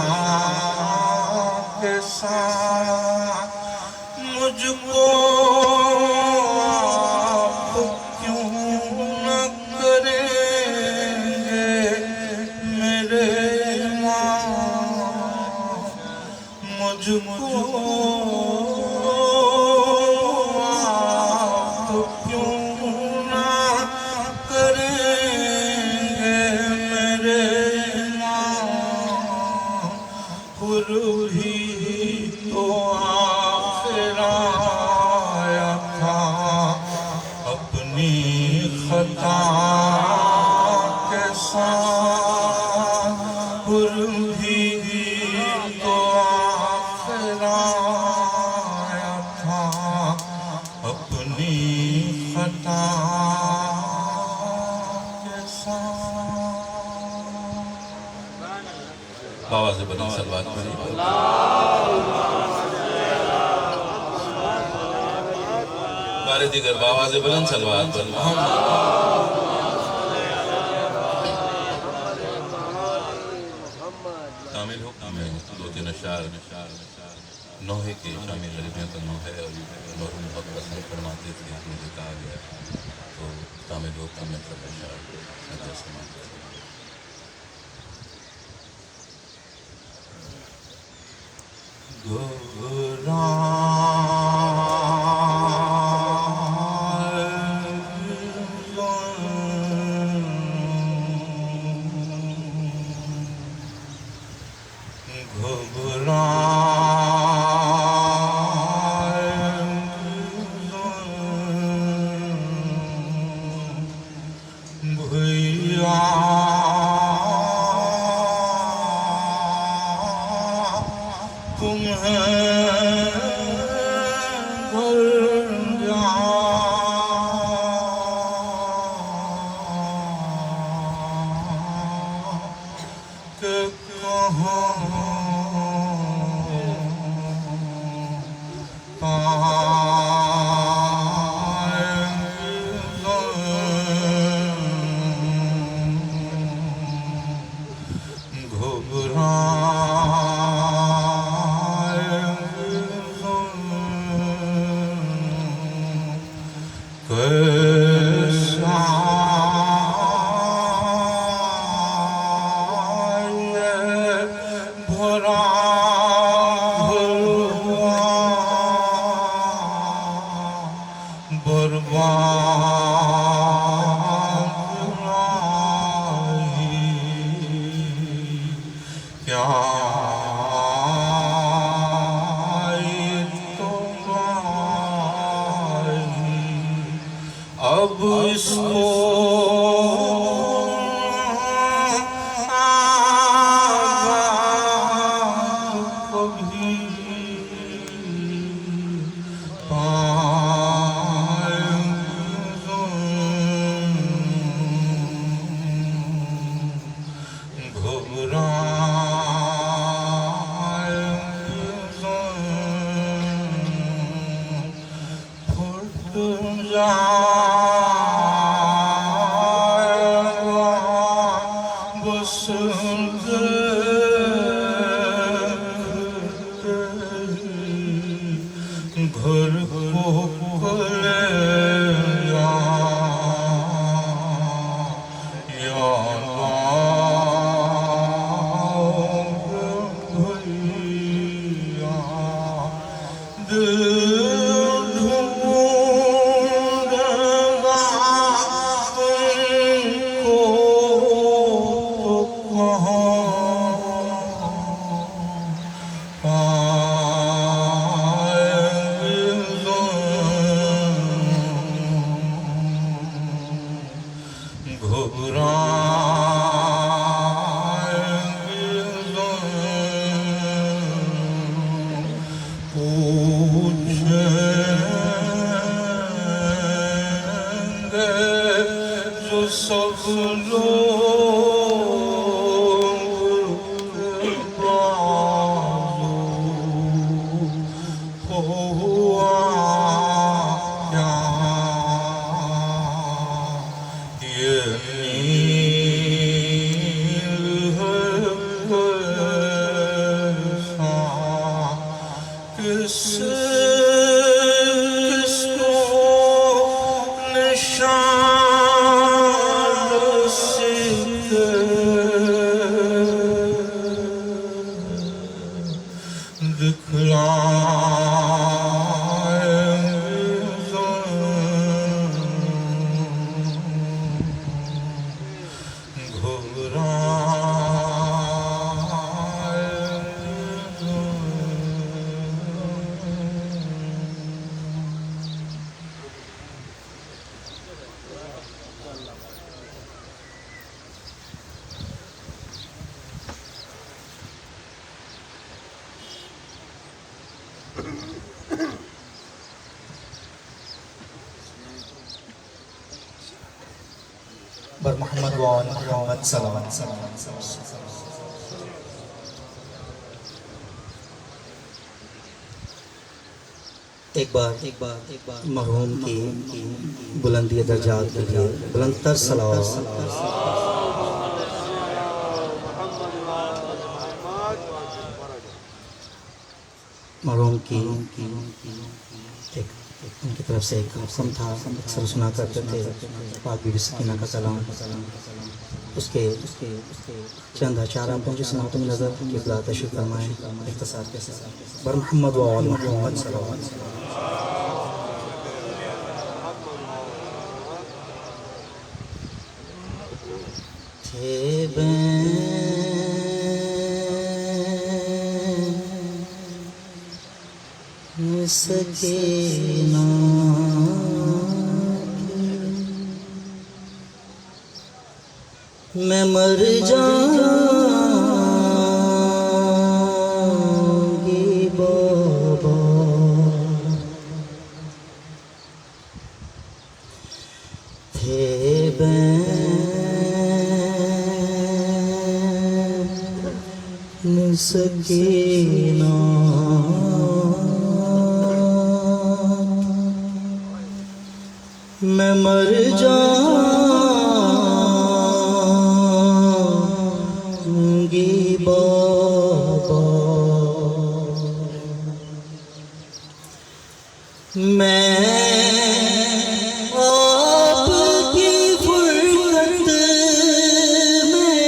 کے ساتھ مجھ کو آپ کیوں نہ کریں گے میرے امام مجھ کو آپ کیوں نہ کریں گے میرے امام پر ہی تو آخر آیا تھا اپنی خطا کے ساتھ پر ہی تو آخر آیا تھا اپنی خطا کے ساتھ. آواز بلند صلوات پڑھیں. بار دیگر بآواز بلند صلوات پر محمد. کامل حکم میں دو تین اشعار نوحے کے شامی غریبیوں کا نوحہ اور مرحوم حق پسند فرماتے تھے مجھے کہا گیا تو کامل حکم میں سب اشعار اگلے سمان جائے تمہاری اب اس کو بر محمد وآل محمد صلوات. ایک بار مرحوم کی بلندی درجات کے لیے بلند تر صلوات. مرحوم کی ان کی طرف سے ایک حکم تھا، اکثر سنا کرتے تھے پاک بی بی سکینہ کا کلام. اس کے چند اشعار ہم پہنچے سناتے میں نظر کہ اطلاع تشریف فرمائیں اختصار کے ساتھ. بر محمد وآل محمد صلوات. تھے سکینہ میں مر جاؤں گی بابا، تھے بہن سکینہ میں مر جاؤں گی بابا، میں آپ کی فرقت میں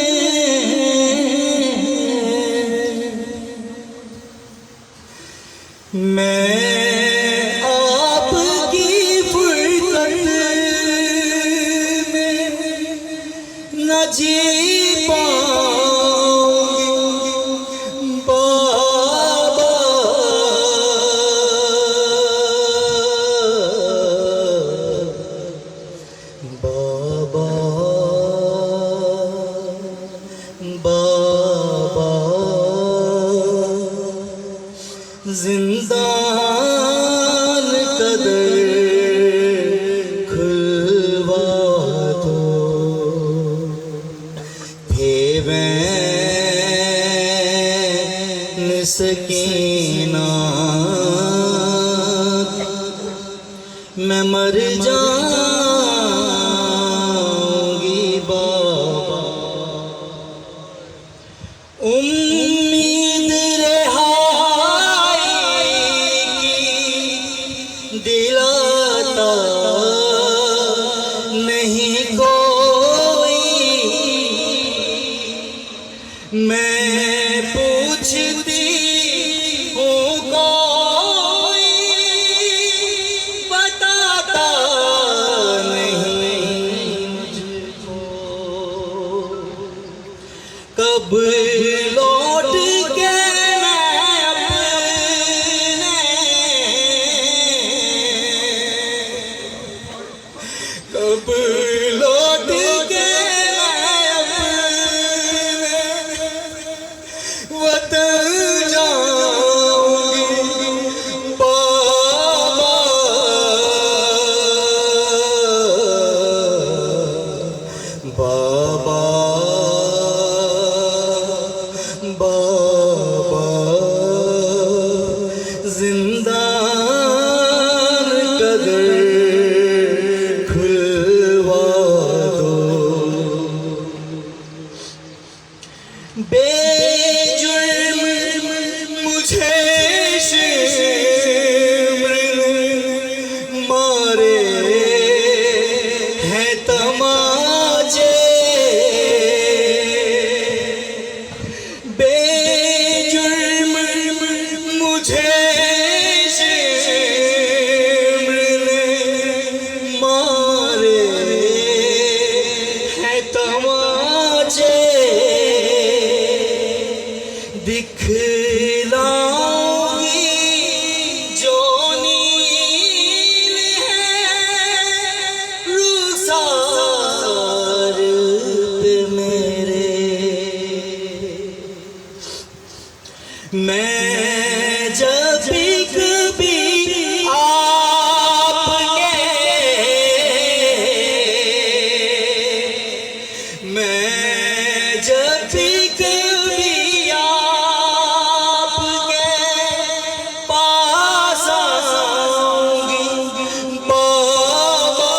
زندان قدر کھلوا دو بھیویں سکینہ میں مر جاؤں گی بابا امید رہائی کی دلاتا نہیں کوئی میں پوچھتی ہوں کوئی بتاتا نہیں مجھ کو کب لوٹ کے کب لوٹ کے وطن جاؤں گی بابا بابا بابا زندان قدر کھلوا دو بے جرم مجھے شمر مارے ہیں تماچے بے جرم مجھے شمر مارے ہیں تماچے دکھلاؤں گی جو نیل ہے رخسار پہ میرے میں جب بھی کبھی آپ کے میں جب بھی کبھی آپ کے پاس آؤں گی بابا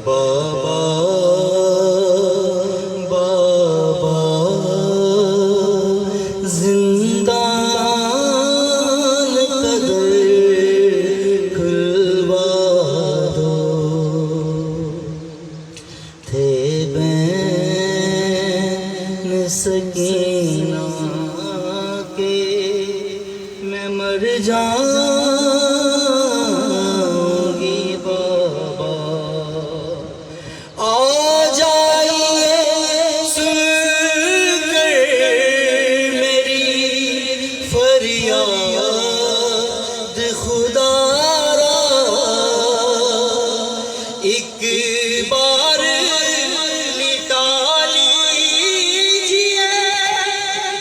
بابا بابا زندان قدر کھلوا دو تھے بین سکینہ کے میں مر جاؤں گی بابا آ جائیے سن کر میری فریاد خدا را ایک بار لٹا لیجیے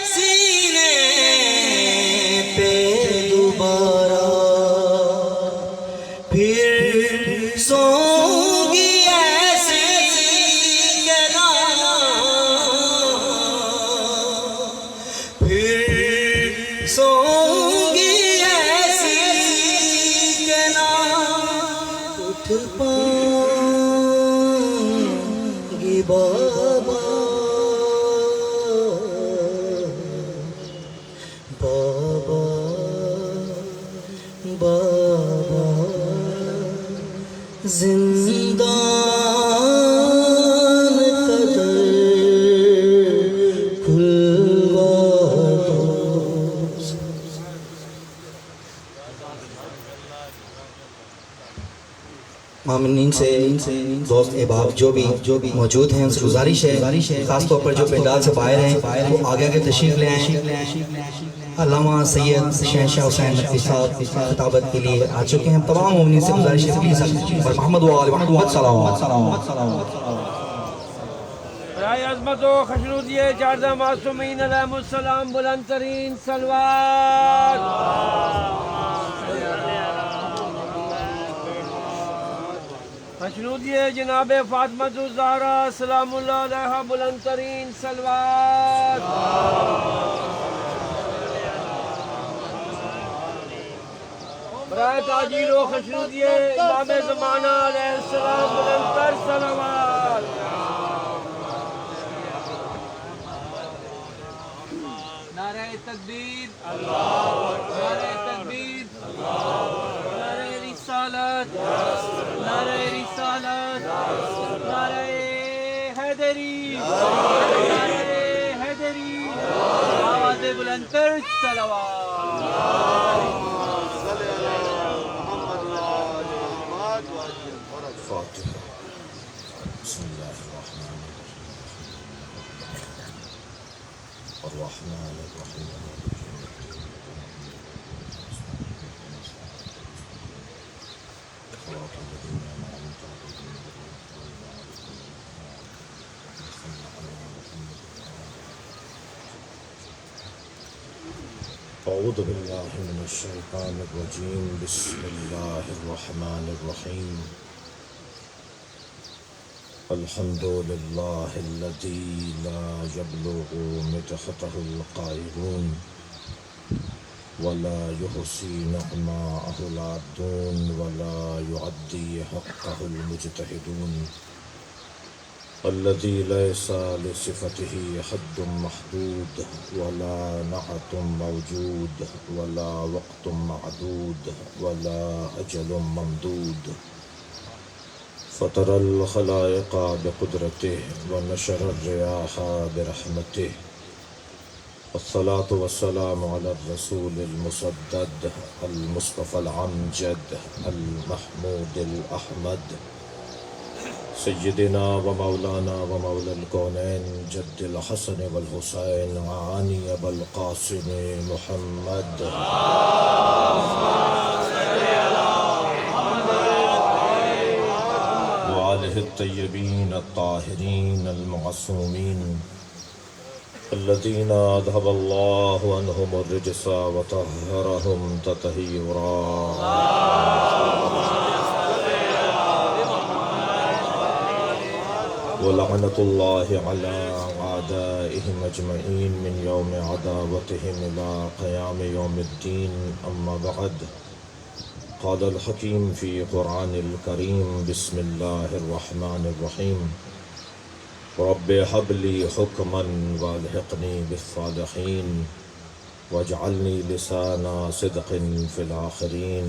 سینے پہ دوبارہ پھر سوں گی ایسی کہ نہ پھر سوں گی ایسی کہ نہ اٹھ پاؤں گی بابا بابا بابا زندان قدر کھلوا دو مامنین سے دوست احباب جو بھی موجود ہیں ان سے گزارش ہے خاص طور پر جو پنڈال سے باہر ہیں وہ آگے آگے تشریف لے آئیں علامہ سید شہنشاہ حسین نقوی صاحب خطابت کے لیے آ چکے ہیں تمام مومنین سے گزارش ہے اور محمد و آل محمد صلی اللہ علیہ وسلم برائے عظمت و خشنودی چاردہ معصومین علیہم السلام بلند ترین صلوات. خشنودی جناب فاطمہ الزہرا سلام اللہ علیہا بلند ترین صلوات. برائے تاجیل و خشنودی امام زمانہ علیہ السلام بلند تر صلوات. نعرہ تکبیر، نعرہ تکبیر، نعرہ رسالت، نعرہ رسالت، نعرہ حیدری، نعرہ حیدری، آواز بلند تر صلوات. فاتحہ. بسم اللہ الرحمن الرحیم. أعوذ بالله من الشيطان الرجيم. بسم الله الرحمن الرحيم. الحمد لله الذي لا يبلغ مدحته القائلون ولا يحصي نعماءه العابدون ولا يعدي حقه المجتهدون الذي ليس لصفته حد محدود ولا نعت موجود ولا وقت معدود ولا أجل ممدود فطر الخلائق بقدرته ونشر الرياح برحمته والصلاة والسلام على الرسول المسدد المصطفى العمجد المحمود الأحمد سيدنا ومولانا ومولى الكونين جد الحسن والحسين وعاني أبا القاسم محمد وآله الطيبين الطاهرين المعصومين الذين أذهب الله عنهم الرجس وطهرهم تطهيرا. ولعنة الله على أعدائهم أجمعين من يوم عداوتهم إلى قيام يوم الدين. أما بعد، قال الحكيم في قرآن الكريم: بسم الله الرحمن الرحيم. رب هب لي حكما والحقني بالصالحين واجعلني لسان صدق في الآخرين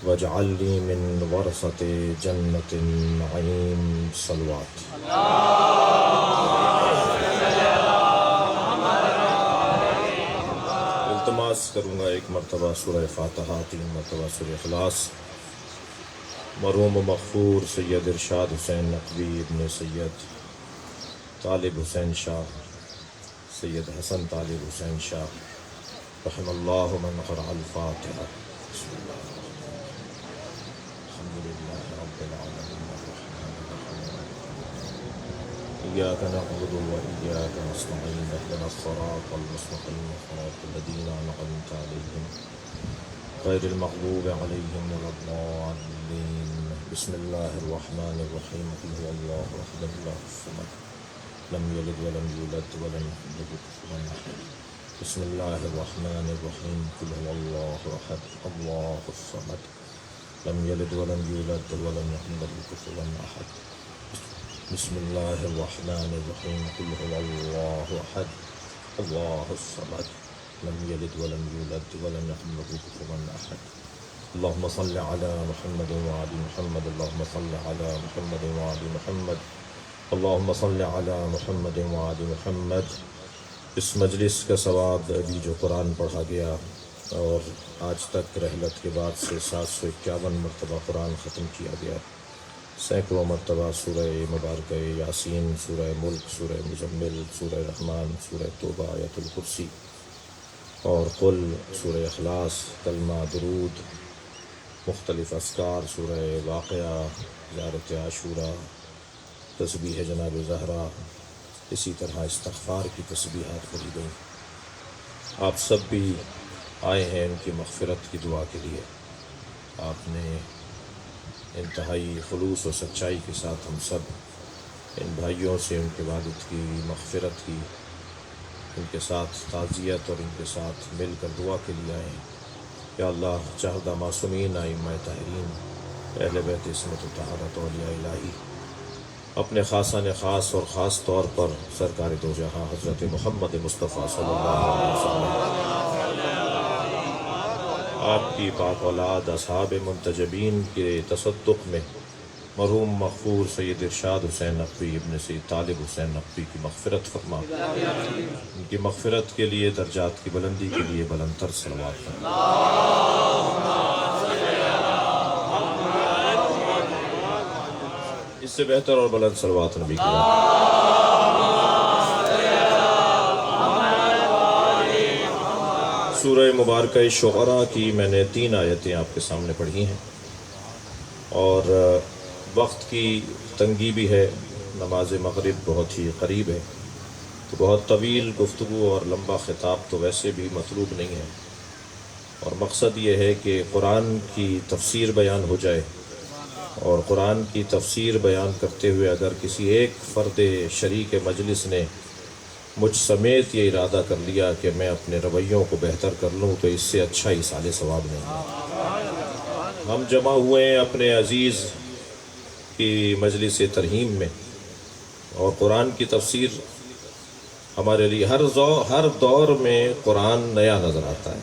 واجعل لي من ورثة جنة النعيم. صلوات. التماس کروں گا ایک مرتبہ سورہ فاتحہ، 3 مرتبہ سورہ اخلاص. مرحوم و مغفور سید ارشاد حسین نقوی ابن سید طالب حسین شاہ، سید حسن طالب حسین شاہ رحم اللہ من قرأ الفاتحہ. بسم اللہ الحمد للہ رب العالمین الرحمن الرحیم إياك نعبد وإياك نستعين اهدنا الصراط المستقيم صراط الذين أنعمت عليهم غير المغضوب عليهم ولا الضالين. بسم الله الرحمن الرحيم. قل هو الله أحد الله الصمد لم يلد ولم يولد ولم يكن له كفوا أحد. بسم الله الرحمن الرحيم. قل هو الله أحد الله الصمد لم يلد ولم يولد ولم يكن له كفوا أحد. بسم الله الرحمن الرحيم. قل هو الله أحد الله الصمد لم يلد ولم يولد ولم يكن له كفوا أحد. اللهم صل على محمد وآل محمد. اللهم صل على محمد وآل محمد. اللهم صل على محمد وآل محمد. اس مجلس کا ثواب ابھی جو قرآن پڑھا گیا اور آج تک رحلت کے بعد سے 751 مرتبہ قرآن ختم کیا گیا، سینکڑوں مرتبہ سورہ مبارکہ یاسین، سورہ ملک، سورہ مزمل، سورہ رحمان، سورہ توبہ، آیت الکرسی اور قل، سورہ اخلاص، کلمہ، درود، مختلف اذکار، سورہ واقعہ، زیارت عاشورہ تسبیح جناب زہرا، اسی طرح استغفار کی تسبیحات پڑھی گئیں۔ آپ سب بھی آئے ہیں ان کی مغفرت کی دعا کے لیے۔ آپ نے انتہائی خلوص و سچائی کے ساتھ ہم سب ان بھائیوں سے ان کے والد کی مغفرت کی، ان کے ساتھ تعزیت اور ان کے ساتھ مل کر دعا کے لیے آئے ہیں۔ یا اللہ، چاہدہ معصومین، ائمہ طاہرین، اہل بیت عصمت و طہارت، اولیاء الہی، اپنے خاصان خاص اور خاص طور پر سرکار دو جہاں حضرت محمد مصطفیٰ صلی اللہ علیہ وسلم، آپ کی پاک اولاد اصحاب منتجبین کے تصدق میں مرحوم مغفور سید ارشاد حسین نقوی ابن سید طالب حسین نقوی کی مغفرت فرما، ان کی مغفرت کے لیے، درجات کی بلندی کے لیے بلند تر صلوات فرما۔ اس سے بہتر اور بلند صلوات نبی کی سورہ مبارکہ شعراء کی میں نے 3 آیتیں آپ کے سامنے پڑھی ہیں، اور وقت کی تنگی بھی ہے، نماز مغرب بہت ہی قریب ہے، تو بہت طویل گفتگو اور لمبا خطاب تو ویسے بھی مطلوب نہیں ہے، اور مقصد یہ ہے کہ قرآن کی تفسیر بیان ہو جائے، اور قرآن کی تفسیر بیان کرتے ہوئے اگر کسی ایک فرد شریک مجلس نے مجھ سمیت یہ ارادہ کر لیا کہ میں اپنے رویوں کو بہتر کر لوں، تو اس سے اچھا ایصال ثواب نہیں ہے۔ ہم جمع ہوئے ہیں اپنے عزیز کی مجلس ترحیم میں، اور قرآن کی تفسیر ہمارے لیے ہر دور میں قرآن نیا نظر آتا ہے۔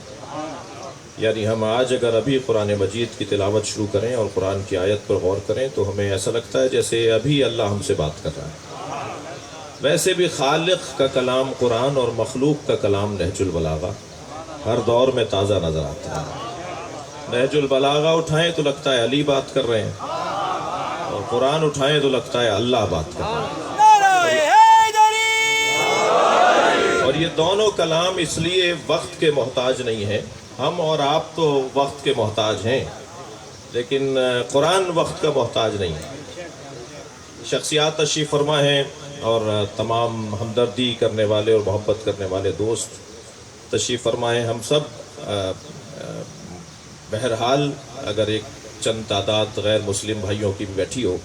یعنی ہم آج اگر ابھی قرآن مجید کی تلاوت شروع کریں اور قرآن کی آیت پر غور کریں تو ہمیں ایسا لگتا ہے جیسے ابھی اللہ ہم سے بات کر رہا ہے۔ ویسے بھی خالق کا کلام قرآن اور مخلوق کا کلام نہج البلاغہ ہر دور میں تازہ نظر آتا ہے۔ نہج البلاغہ اٹھائیں تو لگتا ہے علی بات کر رہے ہیں، اور قرآن اٹھائیں تو لگتا ہے اللہ بات کر رہے ہیں۔ اور یہ دونوں کلام اس لیے وقت کے محتاج نہیں ہیں، ہم اور آپ تو وقت کے محتاج ہیں، لیکن قرآن وقت کا محتاج نہیں ہے۔ شخصیات تشریف فرما ہیں، اور تمام ہمدردی کرنے والے اور محبت کرنے والے دوست تشریف فرمائیں۔ ہم سب بہرحال اگر ایک چند تعداد غیر مسلم بھائیوں کی بیٹھی ہو،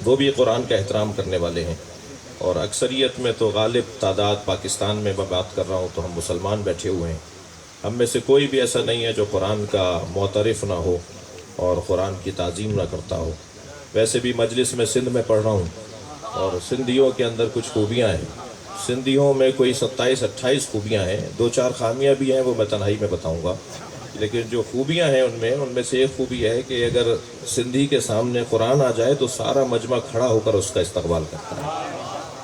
وہ بھی قرآن کا احترام کرنے والے ہیں، اور اکثریت میں تو غالب تعداد پاکستان میں میں بات کر رہا ہوں تو ہم مسلمان بیٹھے ہوئے ہیں۔ ہم میں سے کوئی بھی ایسا نہیں ہے جو قرآن کا معترف نہ ہو اور قرآن کی تعظیم نہ کرتا ہو۔ ویسے بھی مجلس میں سندھ میں پڑھ رہا ہوں، اور سندھیوں کے اندر کچھ خوبیاں ہیں، سندھیوں میں کوئی 27-28 خوبیاں ہیں، 2-4 خامیاں بھی ہیں، وہ میں تنہائی میں بتاؤں گا، لیکن جو خوبیاں ہیں ان میں سے ایک خوبی ہے کہ اگر سندھی کے سامنے قرآن آ جائے تو سارا مجمع کھڑا ہو کر اس کا استقبال کرتا ہے۔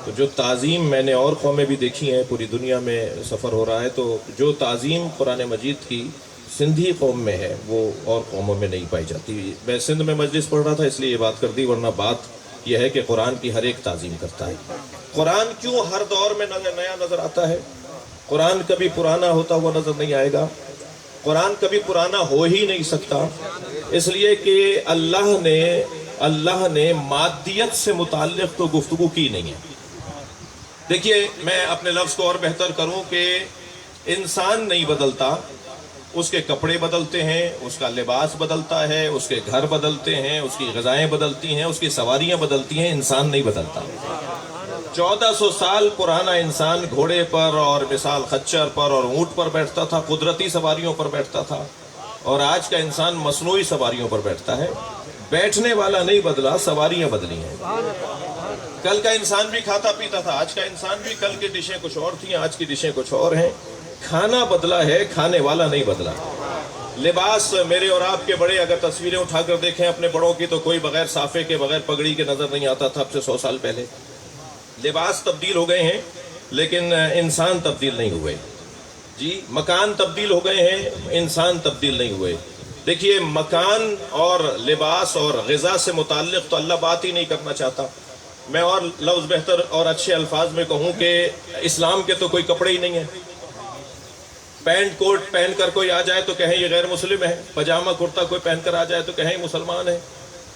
تو جو تعظیم میں نے اور قومیں بھی دیکھی ہیں، پوری دنیا میں سفر ہو رہا ہے، تو جو تعظیم قرآن مجید کی سندھی قوم میں ہے وہ اور قوموں میں نہیں پائی جاتی۔ میں سندھ میں مجلس پڑھ رہا تھا اس لیے یہ بات کر دی، ورنہ بات یہ ہے کہ قرآن کی ہر ایک تعظیم کرتا ہے۔ قرآن کیوں ہر دور میں نیا نظر آتا ہے؟ قرآن کبھی پرانا ہوتا ہوا نظر نہیں آئے گا، قرآن کبھی پرانا ہو ہی نہیں سکتا، اس لیے کہ اللہ نے مادیت سے متعلق تو گفتگو کی نہیں ہے۔ دیکھیے، میں اپنے لفظ کو اور بہتر کروں کہ انسان نہیں بدلتا، اس کے کپڑے بدلتے ہیں، اس کا لباس بدلتا ہے، اس کے گھر بدلتے ہیں، اس کی غذائیں بدلتی ہیں، اس کی سواریاں بدلتی ہیں، انسان نہیں بدلتا۔ 1400 سال پرانا انسان گھوڑے پر اور مثال خچر پر اور اونٹ پر بیٹھتا تھا، قدرتی سواریوں پر بیٹھتا تھا، اور آج کا انسان مصنوعی سواریوں پر بیٹھتا ہے۔ بیٹھنے والا نہیں بدلا، سواریاں بدلی ہیں۔ کل کا انسان بھی کھاتا پیتا تھا، آج کا انسان بھی، کل کی ڈشیں کچھ اور تھیں، آج کی ڈشیں کچھ اور ہیں۔ کھانا بدلا ہے، کھانے والا نہیں بدلا۔ لباس، میرے اور آپ کے بڑے اگر تصویریں اٹھا کر دیکھیں اپنے بڑوں کی تو کوئی بغیر صافے کے، بغیر پگڑی کے نظر نہیں آتا تھا اب سے 100 سال پہلے۔ لباس تبدیل ہو گئے ہیں لیکن انسان تبدیل نہیں ہوئے۔ جی، مکان تبدیل ہو گئے ہیں، انسان تبدیل نہیں ہوئے۔ دیکھیے، مکان اور لباس اور غذا سے متعلق تو اللہ بات ہی نہیں کرنا چاہتا۔ میں اور لفظ بہتر اور اچھے الفاظ میں کہوں کہ اسلام کے تو کوئی کپڑے ہی نہیں ہیں۔ پینٹ کوٹ پہن کر کوئی آ جائے تو کہیں یہ غیر مسلم ہے، پاجامہ کرتا کوئی پہن کر آ جائے تو کہیں مسلمان ہے۔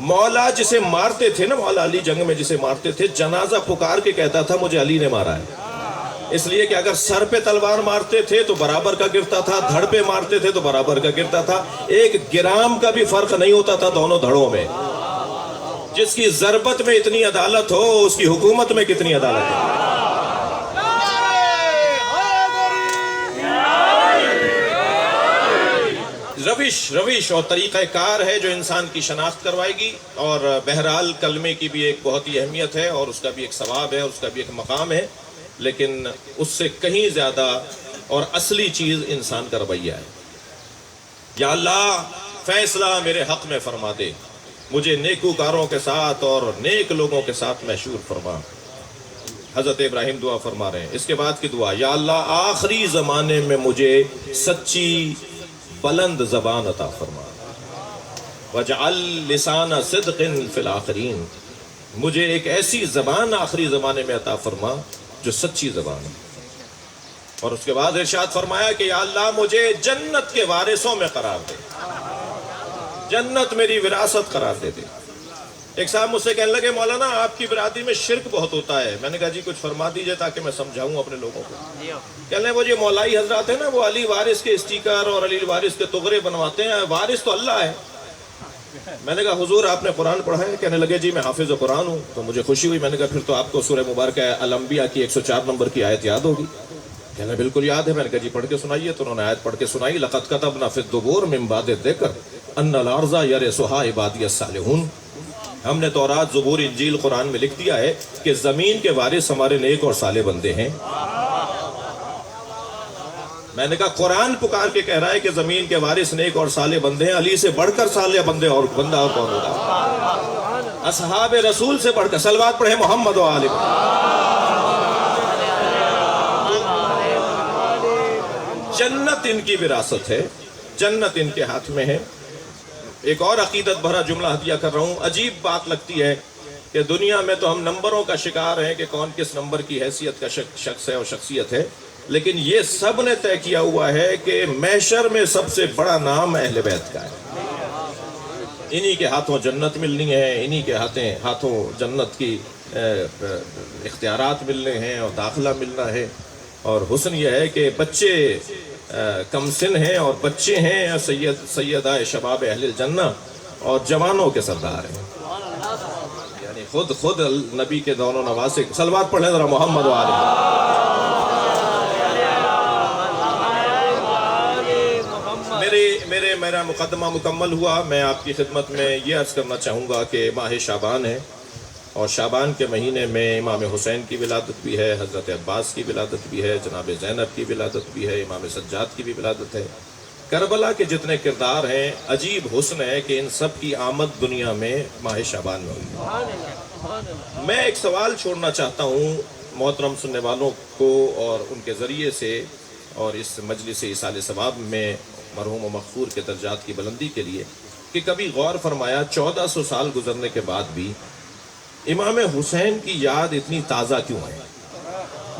مولا جسے مارتے تھے نا، مولا علی جنگ میں جسے مارتے تھے، جنازہ پکار کے کہتا تھا مجھے علی نے مارا ہے، اس لیے کہ اگر سر پہ تلوار مارتے تھے تو برابر کا گرتا تھا، دھڑ پہ مارتے تھے تو برابر کا گرتا تھا، ایک گرام کا بھی فرق نہیں ہوتا تھا دونوں دھڑوں میں۔ جس کی ضربت میں اتنی عدالت ہو، اس کی حکومت میں کتنی عدالت ہے؟ روش اور طریقہ کار ہے جو انسان کی شناخت کروائے گی، اور بہرحال کلمے کی بھی ایک بہت ہی اہمیت ہے، اور اس کا بھی ایک ثواب ہے، اس کا بھی ایک مقام ہے، لیکن اس سے کہیں زیادہ اور اصلی چیز انسان کا رویہ ہے۔ یا اللہ فیصلہ میرے حق میں فرما دے، مجھے نیکوکاروں کے ساتھ اور نیک لوگوں کے ساتھ محشور فرما۔ حضرت ابراہیم دعا فرما رہے ہیں، اس کے بعد کی دعا، یا اللہ آخری زمانے میں مجھے سچی بلند زبان عطا فرما، وجعل لسان صدق فی الآخرین، مجھے ایک ایسی زبان آخری زمانے میں عطا فرما جو سچی زبان ہے۔ اور اس کے بعد ارشاد فرمایا کہ یا اللہ مجھے جنت کے وارثوں میں قرار دے، جنت میری وراثت قرار دے دے۔ ایک صاحب مجھ سے کہنے لگے مولانا آپ کی برادری میں شرک بہت ہوتا ہے، میں نے کہا جی کچھ فرما دیجئے تاکہ میں سمجھاؤں اپنے لوگوں کو۔ کہنے لگے وہ جو مولائی حضرات ہیں نا، وہ علی وارث کے اسٹیکر اور علی وارث کے تغرے بنواتے ہیں، وارث تو اللہ ہے۔ میں نے کہا حضور آپ نے قرآن پڑھا ہے؟ کہنے لگے جی میں حافظ قرآن ہوں۔ تو مجھے خوشی ہوئی، میں نے کہا پھر تو آپ کو سورہ مبارکہ الانبیاء کی 104 نمبر کی آیت یاد ہوگی۔ کہنے بالکل یاد ہے۔ میں نے کہا جی پڑھ کے سنائیے۔ تو انہوں نے آیت پڑھ کے سنائی، لقد كتبنا في الزبور من بعد الذکر ان الارض يرثها عبادی الصالحون، ہم نے تورات، زبور، انجیل، قرآن میں لکھ دیا ہے کہ زمین کے وارث ہمارے نیک اور صالح بندے ہیں۔ میں نے کہا قرآن پکار کے کہہ رہا ہے کہ زمین کے وارث نیک اور صالح بندے ہیں، علی سے بڑھ کر صالح بندے اور بندہ اور کون ہوگا؟ اصحاب رسول سے بڑھ کر، صلوات پڑھے محمد و آل جنت ان کی وراثت ہے، جنت ان کے ہاتھ میں ہے۔ ایک اور عقیدت بھرا جملہ ہدیہ کر رہا ہوں۔ عجیب بات لگتی ہے کہ دنیا میں تو ہم نمبروں کا شکار ہیں کہ کون کس نمبر کی حیثیت کا شخص ہے اور شخصیت ہے، لیکن یہ سب نے طے کیا ہوا ہے کہ محشر میں سب سے بڑا نام اہل بیت کا ہے۔ انہی کے ہاتھوں جنت ملنی ہے، انہی کے ہاتھوں جنت کی اختیارات ملنے ہیں اور داخلہ ملنا ہے۔ اور حسن یہ ہے کہ بچے کم سن ہیں اور بچے ہیں سیدہ شباب اہل الجنہ اور جوانوں کے سردار ہیں، یعنی خود نبی کے دونوں نواسے۔ صلوات پڑھیں ذرا محمد و آل میرا مقدمہ مکمل ہوا۔ میں آپ کی خدمت میں یہ عرض کرنا چاہوں گا کہ ماہ شعبان ہے، اور شعبان کے مہینے میں امام حسین کی ولادت بھی ہے، حضرت عباس کی ولادت بھی ہے، جناب زینب کی ولادت بھی ہے، امام سجاد کی بھی ولادت ہے۔ کربلا کے جتنے کردار ہیں، عجیب حسن ہے کہ ان سب کی آمد دنیا میں ماہ شعبان میں ہوئی۔ میں ایک سوال چھوڑنا چاہتا ہوں محترم سننے والوں کو، اور ان کے ذریعے سے اور اس مجلس ایصال ثواب میں مرحوم و مغفور کے درجات کی بلندی کے لیے، کہ کبھی غور فرمایا 1400 سال گزرنے کے بعد بھی امام حسین کی یاد اتنی تازہ کیوں ہے؟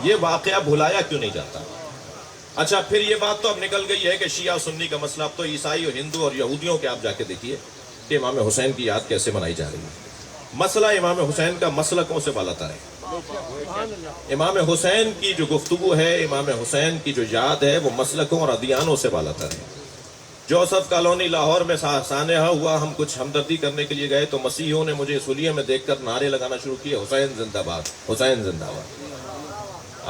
یہ واقعہ بھلایا کیوں نہیں جاتا؟ اچھا پھر یہ بات تو اب نکل گئی ہے کہ شیعہ سنی کا مسئلہ، اب تو عیسائی اور ہندو اور یہودیوں کے آپ جا کے دیکھیے کہ امام حسین کی یاد کیسے منائی جا رہی ہے۔ مسئلہ امام حسین کا مسلکوں سے بالاتر ہے۔ امام حسین کی جو گفتگو ہے، امام حسین کی جو یاد ہے، وہ مسلکوں اور ادیانوں سے بالاتر ہے۔ جوسف کالونی لاہور میں سانحہ ہوا، ہم کچھ ہمدردی کرنے کے لیے گئے تو مسیحیوں نے مجھے سولیے میں دیکھ کر نعرے لگانا شروع کیے، حسین زندہ باد، حسین زندہ باد۔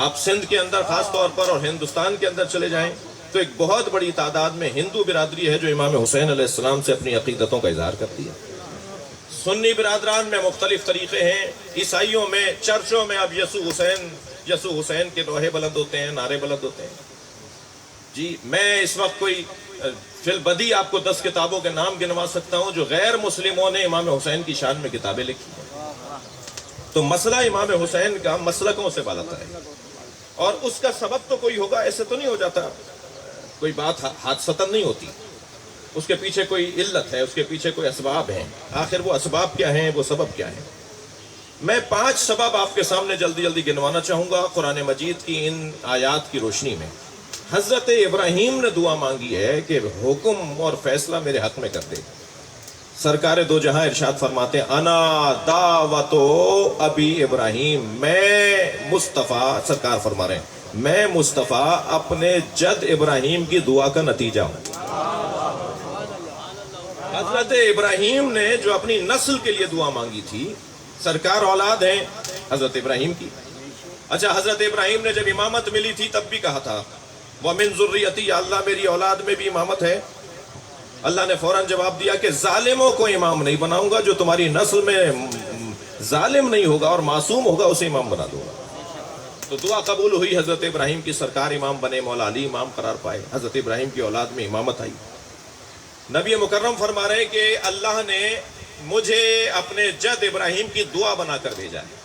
آپ سندھ کے اندر خاص طور پر اور ہندوستان کے اندر چلے جائیں تو ایک بہت بڑی تعداد میں ہندو برادری ہے جو امام حسین علیہ السلام سے اپنی عقیدتوں کا اظہار کرتی ہے۔ سنی برادران میں مختلف طریقے ہیں، عیسائیوں میں چرچوں میں اب یسوع حسین کے لوہے بلند ہوتے ہیں، نعرے بلند ہوتے ہیں۔ جی میں اس وقت کوئی فی البدی آپ کو 10 کتابوں کے نام گنوا سکتا ہوں جو غیر مسلموں نے امام حسین کی شان میں کتابیں لکھی ہیں۔ تو مسئلہ امام حسین کا مسلکوں سے بالاتر ہے، اور اس کا سبب تو کوئی ہوگا، ایسے تو نہیں ہو جاتا، کوئی بات حادثتاً نہیں ہوتی، اس کے پیچھے کوئی علت ہے، اس کے پیچھے کوئی اسباب ہیں۔ آخر وہ اسباب کیا ہیں، وہ سبب کیا ہیں؟ میں 5 سبب آپ کے سامنے جلدی گنوانا چاہوں گا قرآن مجید کی ان آیات کی روشنی میں۔ حضرت ابراہیم نے دعا مانگی ہے کہ حکم اور فیصلہ میرے حق میں کر دے۔ سرکار دو جہاں ارشاد فرماتے ہیں انا دعوتو ابی ابراہیم، میں مصطفیٰ، سرکار فرما رہے ہیں میں مصطفیٰ اپنے جد ابراہیم کی دعا کا نتیجہ ہوں۔ حضرت ابراہیم نے جو اپنی نسل کے لیے دعا مانگی تھی، سرکار اولاد ہیں حضرت ابراہیم کی۔ اچھا، حضرت ابراہیم نے جب امامت ملی تھی تب بھی کہا تھا وَمِن ذُرِّيَّتِي، یا اللہ میری اولاد میں بھی امامت ہے۔ اللہ نے فوراً جواب دیا کہ ظالموں کو امام نہیں بناؤں گا، جو تمہاری نسل میں ظالم نہیں ہوگا اور معصوم ہوگا اسے امام بنا دوں گا۔ تو دعا قبول ہوئی، حضرت ابراہیم کی سرکار امام بنے، مولا علی امام قرار پائے، حضرت ابراہیم کی اولاد میں امامت آئی۔ نبی مکرم فرما رہے کہ اللہ نے مجھے اپنے جد ابراہیم کی دعا بنا کر بھیجا ہے۔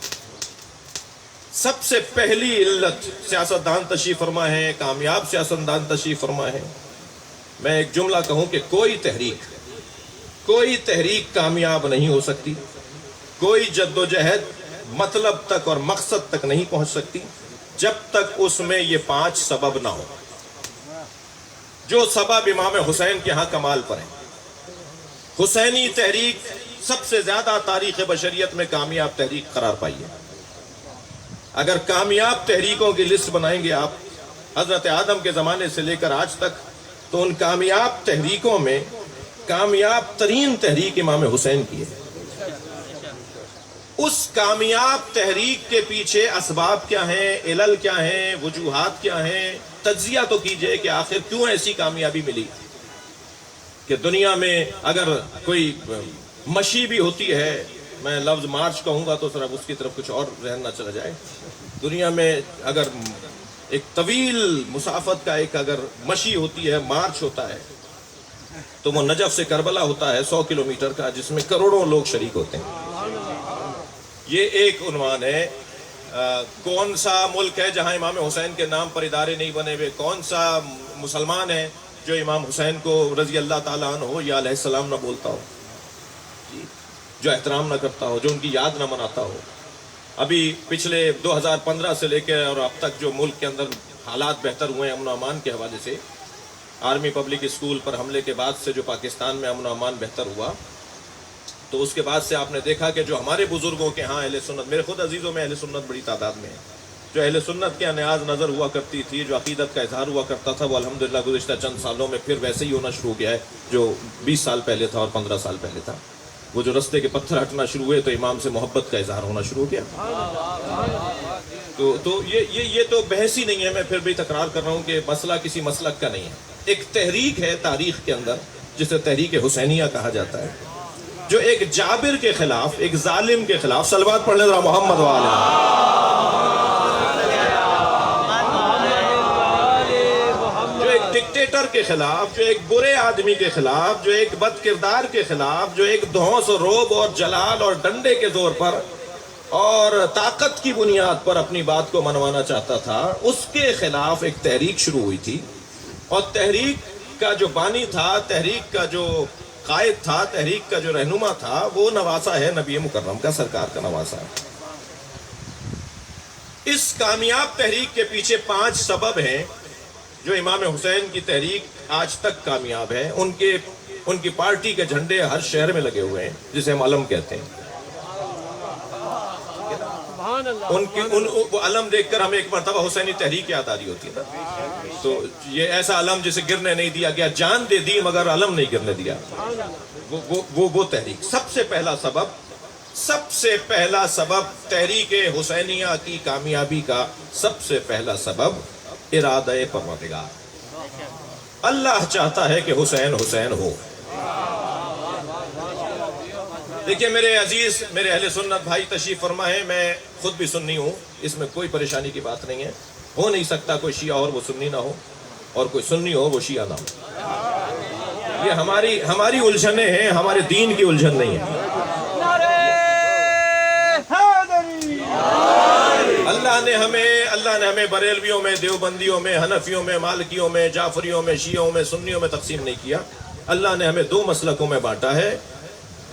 سب سے پہلی علت، سیاستدان تشریف فرما ہے، کامیاب سیاستدان تشریف فرما ہے، میں ایک جملہ کہوں کہ کوئی تحریک کامیاب نہیں ہو سکتی، کوئی جد و جہد مطلب تک اور مقصد تک نہیں پہنچ سکتی جب تک اس میں یہ 5 سبب نہ ہو، جو سبب امام حسین کے ہاں کمال پر ہیں۔ حسینی تحریک سب سے زیادہ تاریخ بشریت میں کامیاب تحریک قرار پائی ہے۔ اگر کامیاب تحریکوں کی لسٹ بنائیں گے آپ حضرت آدم کے زمانے سے لے کر آج تک، تو ان کامیاب تحریکوں میں کامیاب ترین تحریک امام حسین کی ہے۔ اس کامیاب تحریک کے پیچھے اسباب کیا ہیں، علل کیا ہیں، وجوہات کیا ہیں، تجزیہ تو کیجئے کہ آخر کیوں ایسی کامیابی ملی کہ دنیا میں اگر کوئی مشی بھی ہوتی ہے، میں لفظ مارچ کہوں گا تو صرف اس کی طرف کچھ اور ذہن نہ چلا جائے، دنیا میں اگر ایک طویل مسافت کا ایک اگر مشی ہوتی ہے، مارچ ہوتا ہے، تو وہ نجف سے کربلا ہوتا ہے 100 کلومیٹر کا، جس میں کروڑوں لوگ شریک ہوتے ہیں۔ یہ ایک عنوان ہے۔ کون سا ملک ہے جہاں امام حسین کے نام پر ادارے نہیں بنے ہوئے؟ کون سا مسلمان ہے جو امام حسین کو رضی اللہ تعالیٰ عنہ یا علیہ السلام نہ بولتا ہو، جو احترام نہ کرتا ہو، جو ان کی یاد نہ مناتا ہو؟ ابھی پچھلے 2015 سے لے کے اور اب تک جو ملک کے اندر حالات بہتر ہوئے ہیں امن و امان کے حوالے سے، آرمی پبلک اسکول پر حملے کے بعد سے جو پاکستان میں امن و امان بہتر ہوا، تو اس کے بعد سے آپ نے دیکھا کہ جو ہمارے بزرگوں کے ہاں اہل سنت، میرے خود عزیزوں میں اہل سنت بڑی تعداد میں ہے، جو اہل سنت کے نیاز نظر ہوا کرتی تھی، جو عقیدت کا اظہار ہوا کرتا تھا، وہ الحمدللہ گزشتہ چند سالوں میں پھر ویسے ہی ہونا شروع ہو گیا ہے جو 20 سال پہلے تھا اور 15 سال پہلے تھا۔ وہ جو رستے کے پتھر ہٹنا شروع ہوئے تو امام سے محبت کا اظہار ہونا شروع ہو گیا۔ تو یہ تو بحث ہی نہیں ہے، میں پھر بھی تکرار کر رہا ہوں کہ مسئلہ کسی مسلک کا نہیں ہے۔ ایک تحریک ہے تاریخ کے اندر جسے تحریک حسینیہ کہا جاتا ہے، جو ایک جابر کے خلاف، ایک ظالم کے خلاف، صلوات پڑھ لیں ذرا محمد وعلیہ، جو ایک ڈکٹیٹر کے خلاف، جو ایک برے آدمی کے خلاف، جو ایک بد کردار کے خلاف، جو ایک دھونس و روب اور جلال اور ڈنڈے کے زور پر اور طاقت کی بنیاد پر اپنی بات کو منوانا چاہتا تھا، اس کے خلاف ایک تحریک شروع ہوئی تھی، اور تحریک کا جو بانی تھا، تحریک کا جو قائد تھا، تحریک کا جو رہنما تھا، وہ نواسا ہے نبی مکرم کا، سرکار کا نواسا ہے۔ اس کامیاب تحریک کے پیچھے 5 سبب ہیں جو امام حسین کی تحریک آج تک کامیاب ہے۔ ان کی پارٹی کے جھنڈے ہر شہر میں لگے ہوئے ہیں، جسے ہم علم کہتے ہیں۔ وہ علم دیکھ کر ہمیں ایک مرتبہ حسینی تحریک یاد آ رہی ہوتی ہے نا، تو یہ ایسا علم جسے گرنے نہیں دیا گیا، جان دے دی مگر علم نہیں گرنے دیا، وہ تحریک۔ سب سے پہلا سبب تحریک حسینیہ کی کامیابی کا سب سے پہلا سبب ارادہ پروردگار۔ اللہ چاہتا ہے کہ حسین حسین ہو۔ دیکھیے میرے عزیز، میرے اہل سنت بھائی تشریف فرما ہے، میں خود بھی سنی ہوں، اس میں کوئی پریشانی کی بات نہیں ہے۔ ہو نہیں سکتا کوئی شیعہ اور وہ سنی نہ ہو، اور کوئی سنی ہو وہ شیعہ نہ ہو۔ یہ ہماری الجھنیں ہیں، ہمارے دین کی الجھن نہیں ہے۔ اللہ نے ہمیں بریلویوں میں، دیوبندیوں میں، حنفیوں میں، مالکیوں میں، جعفریوں میں، شیعوں میں، سنیوں میں تقسیم نہیں کیا۔ اللہ نے ہمیں 2 مسلکوں میں بانٹا ہے،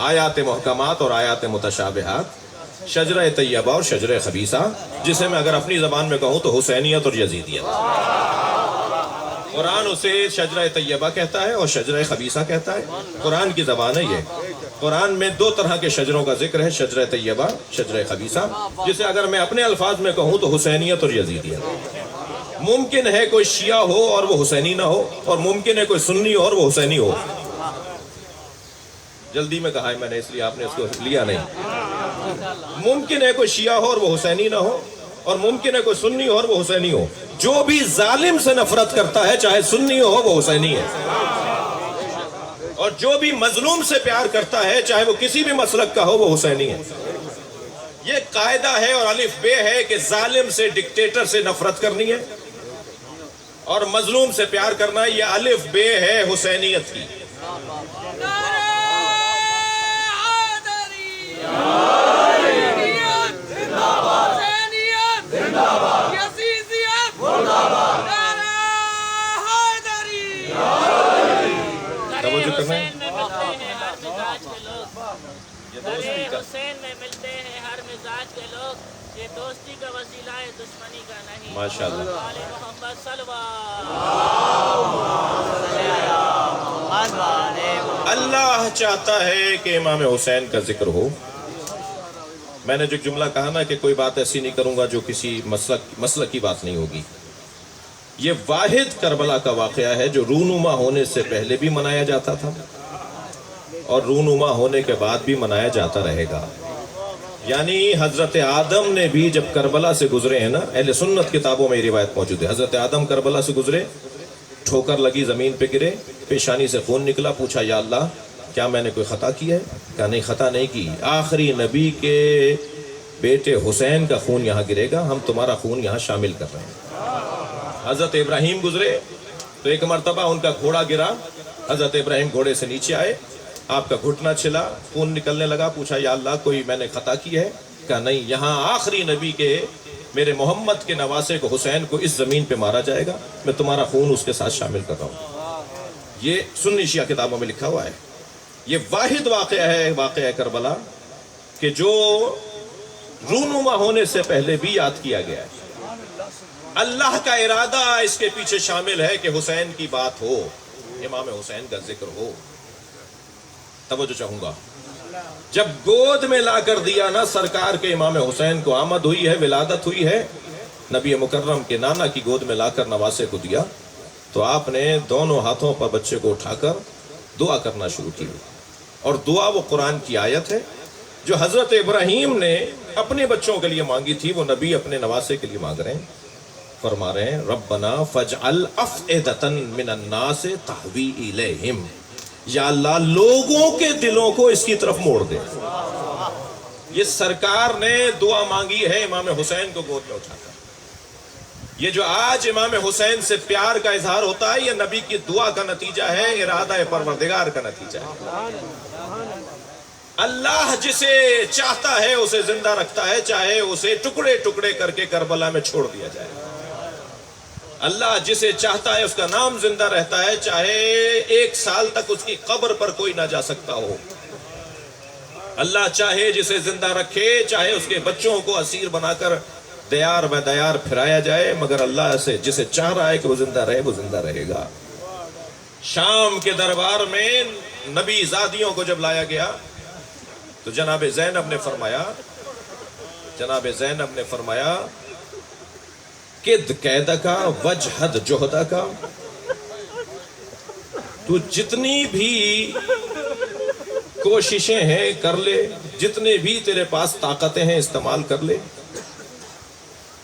آیات محکمات اور آیات متشابہات، شجرہ طیبہ اور شجرہ خبیثہ، جسے میں اگر اپنی زبان میں کہوں تو حسینیت اور یزیدیت۔ قرآن اسے شجرہ طیبہ کہتا ہے اور شجرہ خبیثہ کہتا ہے، قرآن کی زبان ہے یہ۔ قرآن میں 2 طرح کے شجروں کا ذکر ہے، شجرہ طیبہ، شجرہ خبیثہ، جسے اگر میں اپنے الفاظ میں کہوں تو حسینیت اور یزیدیت۔ ممکن ہے کوئی شیعہ ہو اور وہ حسینی نہ ہو، اور ممکن ہے کوئی سنی ہو اور وہ حسینی ہو۔ جلدی میں کہا ہے میں نے، اس لیے آپ نے اس کو لیا نہیں۔ ممکن ہے کوئی شیعہ ہو اور وہ حسینی نہ ہو، اور ممکن ہے کوئی سنی ہو اور وہ حسینی ہو۔ جو بھی ظالم سے نفرت کرتا ہے، چاہے سنی ہو وہ حسینی ہے، اور جو بھی مظلوم سے پیار کرتا ہے، چاہے وہ کسی بھی مسلک کا ہو، وہ حسینی ہے۔ یہ قاعدہ ہے اور الف بے ہے کہ ظالم سے، ڈکٹیٹر سے نفرت کرنی ہے اور مظلوم سے پیار کرنا ہے۔ یہ الف بے ہے حسینیت کی۔ توجہ کرنا ہے۔ حسین میں ملتے ہیں ہر مزاج کے لوگ، یہ دوستی کا وسیلہ ہے، دشمنی کا نہیں۔ ماشاءاللہ۔ آل محمد صلوات۔ اللہ چاہتا ہے کہ امام حسین کا ذکر ہو۔ میں نے جو جملہ کہا نا کہ کوئی بات ایسی نہیں کروں گا جو کسی مسلک کی بات نہیں ہوگی، یہ واحد کربلا کا واقعہ ہے جو رونما ہونے سے پہلے بھی منایا جاتا تھا اور رونما ہونے کے بعد بھی منایا جاتا رہے گا۔ یعنی حضرت آدم نے بھی جب کربلا سے گزرے ہیں نا، اہل سنت کتابوں میں یہ روایت موجود ہے، حضرت آدم کربلا سے گزرے، ٹھوکر لگی، زمین پہ گرے، پیشانی سے خون نکلا، پوچھا یا اللہ کیا میں نے کوئی خطا کی ہے؟ کہا نہیں، خطا نہیں کی، آخری نبی کے بیٹے حسین کا خون یہاں گرے گا، ہم تمہارا خون یہاں شامل کر رہے ہیں۔ حضرت ابراہیم گزرے تو ایک مرتبہ ان کا گھوڑا گرا، حضرت ابراہیم گھوڑے سے نیچے آئے، آپ کا گھٹنا چھلا، خون نکلنے لگا، پوچھا یا اللہ کوئی میں نے خطا کی ہے؟ کہا نہیں، یہاں آخری نبی کے، میرے محمد کے نواسے کو، حسین کو اس زمین پہ مارا جائے گا، میں تمہارا خون اس کے ساتھ شامل کر رہا ہوں۔ یہ سنی شیعہ کتابوں میں لکھا ہوا ہے۔ یہ واحد واقعہ ہے، واقعہ کربلا، کہ جو رونما ہونے سے پہلے بھی یاد کیا گیا ہے۔ اللہ کا ارادہ اس کے پیچھے شامل ہے کہ حسین کی بات ہو، امام حسین کا ذکر ہو۔ توجہ چاہوں گا، جب گود میں لا کر دیا نا سرکار کے امام حسین کو، آمد ہوئی ہے، ولادت ہوئی ہے، نبی مکرم کے نانا کی گود میں لا کر نواسے کو دیا، تو آپ نے دونوں ہاتھوں پر بچے کو اٹھا کر دعا کرنا شروع کی، اور دعا وہ قرآن کی آیت ہے جو حضرت ابراہیم نے اپنے بچوں کے لیے مانگی تھی، وہ نبی اپنے نواسے کے لیے مانگ رہے ہیں۔ فرما رہے ہیں ربنا فجعل افئدۃ من الناس تہوی الیہم، یا اللہ لوگوں کے دلوں کو اس کی طرف موڑ دے۔ یہ سرکار نے دعا مانگی ہے امام حسین کو گود میں اٹھا کر۔ یہ جو آج امام حسین سے پیار کا اظہار ہوتا ہے، یہ نبی کی دعا کا نتیجہ ہے، ارادہ پروردگار کا نتیجہ ہے۔ اللہ جسے چاہتا ہے اسے زندہ رکھتا ہے، چاہے اسے ٹکڑے ٹکڑے کر کے کربلا میں چھوڑ دیا جائے۔ اللہ جسے چاہتا ہے اس کا نام زندہ رہتا ہے، چاہے 1 سال تک اس کی قبر پر کوئی نہ جا سکتا ہو۔ اللہ چاہے جسے زندہ رکھے، چاہے اس کے بچوں کو اسیر بنا کر دیار میں دیار پھرایا جائے، مگر اللہ سے جسے چاہ رہا ہے کہ وہ زندہ رہے، وہ زندہ رہے گا۔ شام کے دربار میں نبی زادیوں کو جب لایا گیا تو جناب زینب نے فرمایا کد قیدکا وجہد جہدکا، تو جتنی بھی کوششیں ہیں کر لے، جتنے بھی تیرے پاس طاقتیں ہیں استعمال کر لے،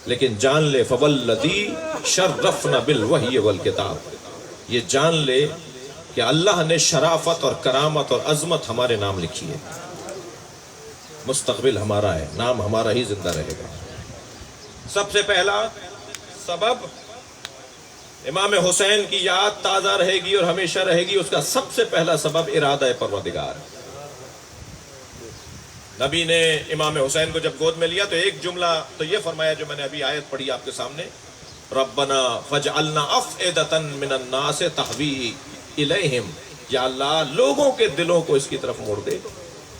لیکن جان لے فوالذی شرفنا بالوحی والکتاب، یہ جان لے کہ اللہ نے شرافت اور کرامت اور عظمت ہمارے نام لکھی ہے، مستقبل ہمارا ہے، نام ہمارا ہی زندہ رہے گا۔ سب سے پہلا سبب امام حسین کی یاد تازہ رہے گی اور ہمیشہ رہے گی، اس کا سب سے پہلا سبب ارادہ پروردگار۔ نبی نے امام حسین کو جب گود میں لیا تو ایک جملہ تو یہ فرمایا جو میں نے ابھی آیت پڑھی آپ کے سامنے، ربنا فجعلنا افئدۃ من الناس تہوی الیہم، یا اللہ لوگوں کے دلوں کو اس کی طرف موڑ دے۔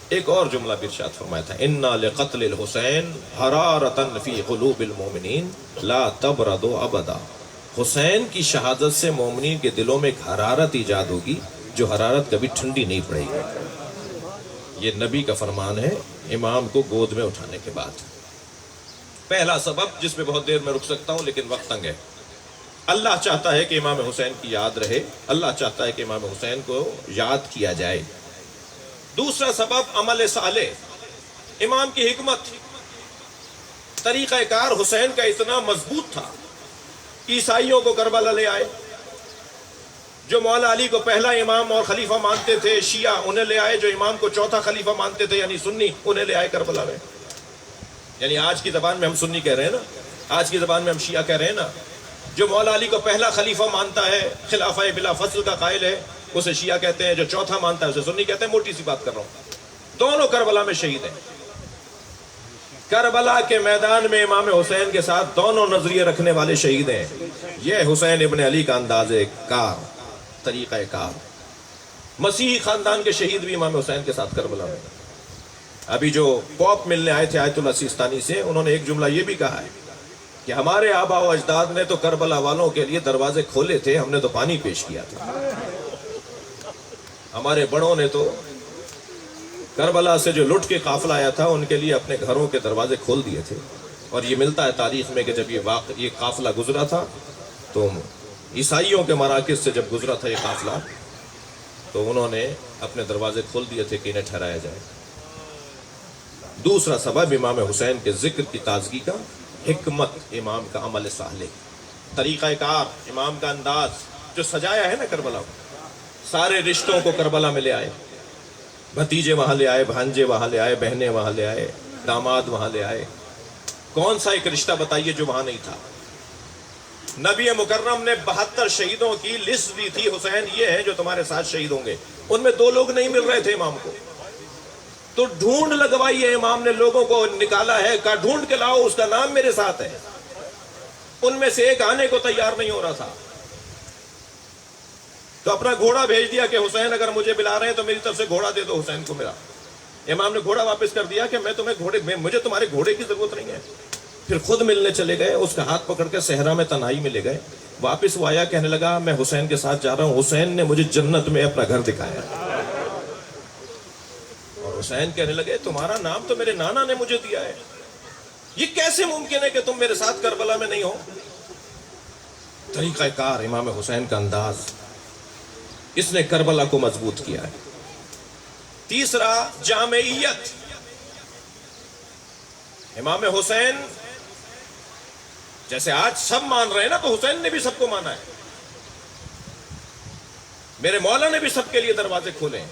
ایک اور جملہ بھی ارشاد فرمایا تھا، انا لقتل الحسین حرارۃ فی قلوب المؤمنین لا تبرد ابدا، حسین کی شہادت سے مومنین کے دلوں میں ایک حرارت ایجاد ہوگی جو حرارت کبھی ٹھنڈی نہیں پڑے گی۔ یہ نبی کا فرمان ہے امام کو گود میں اٹھانے کے بعد۔ پہلا سبب جس میں بہت دیر میں رک سکتا ہوں لیکن وقت تنگ ہے، اللہ چاہتا ہے کہ امام حسین کی یاد رہے، اللہ چاہتا ہے کہ امام حسین کو یاد کیا جائے۔ دوسرا سبب عمل صالح، امام کی حکمت، طریقہ کار حسین کا اتنا مضبوط تھا، عیسائیوں کو کربلا لے آئے، جو مولا علی کو پہلا امام اور خلیفہ مانتے تھے شیعہ انہیں لے آئے، جو امام کو چوتھا خلیفہ مانتے تھے یعنی سنی انہیں لے آئے کربلا میں۔ یعنی آج کی زبان میں ہم سنی کہہ رہے ہیں نا، آج کی زبان میں ہم شیعہ کہہ رہے ہیں نا، جو مولا علی کو پہلا خلیفہ مانتا ہے، خلافہ بلا فصل کا قائل ہے، اسے شیعہ کہتے ہیں، جو چوتھا مانتا ہے اسے سنی کہتے ہیں۔ موٹی سی بات کر رہا ہوں، دونوں کربلا میں شہید ہیں۔ کربلا کے میدان میں امام حسین کے ساتھ دونوں نظریے رکھنے والے شہید ہیں۔ یہ حسین ابن علی کا انداز کار، طریقہ کار۔ مسیحی خاندان کے شہید بھی امام حسین کے ساتھ کربلا میں۔ ابھی جو پوپ ملنے آئے تھے آیت اللہ سیستانی سے، انہوں نے ایک جملہ یہ بھی کہا ہے کہ ہمارے آبا و اجداد نے تو کربلا والوں کے لیے دروازے کھولے تھے، ہم نے تو پانی پیش کیا تھا۔ ہمارے بڑوں نے تو کربلا سے جو لٹ کے قافلہ آیا تھا ان کے لیے اپنے گھروں کے دروازے کھول دیے تھے۔ اور یہ ملتا ہے تاریخ میں کہ جب یہ قافلہ گزرا تھا تو عیسائیوں کے مراکز سے جب گزرا تھا یہ قافلہ تو انہوں نے اپنے دروازے کھول دیے تھے کہ انہیں ٹھہرایا جائے۔ دوسرا سبب امام حسین کے ذکر کی تازگی کا، حکمت امام کا عمل صالح، طریقہ کار امام کا انداز جو سجایا ہے نا کربلا کو۔ سارے رشتوں کو کربلا میں لے آئے، بھتیجے وہاں لے آئے، بھانجے وہاں لے آئے، بہنیں وہاں لے آئے، داماد وہاں لے آئے۔ کون سا ایک رشتہ بتائیے جو وہاں نہیں تھا؟ نبی مکرم نے 72 شہیدوں کی لسٹ دی تھی، حسین یہ ہے جو تمہارے ساتھ شہید ہوں گے۔ ان میں 2 لوگ نہیں مل رہے تھے امام کو، تو ڈھونڈ لگوائی ہے، امام نے لوگوں کو نکالا ہے، کہا ڈھونڈ کے لاؤ، اس کا نام میرے ساتھ ہے۔ ان میں سے ایک آنے کو تیار نہیں ہو رہا تھا، تو اپنا گھوڑا بھیج دیا کہ حسین اگر مجھے بلا رہے ہیں تو میری طرف سے گھوڑا دے دو حسین کو میرا۔ امام نے گھوڑا واپس کر دیا کہ مجھے تمہارے گھوڑے کی ضرورت نہیں ہے۔ پھر خود ملنے چلے گئے، اس کا ہاتھ پکڑ کے صحرا میں تنہائی میں لے گئے۔ واپس وہ آیا، کہنے لگا میں حسین کے ساتھ جا رہا ہوں، حسین نے مجھے جنت میں اپنا گھر دکھایا۔ اور حسین کہنے لگے تمہارا نام تو میرے نانا نے مجھے دیا ہے، یہ کیسے ممکن ہے کہ تم میرے ساتھ کربلا میں نہیں ہو؟ طریقہ کار امام حسین کا انداز، اس نے کربلا کو مضبوط کیا ہے۔ تیسرا جامعیت، امام حسین جیسے آج سب مان رہے ہیں نا، تو حسین نے بھی سب کو مانا ہے۔ میرے مولا نے بھی سب کے لیے دروازے کھولے ہیں،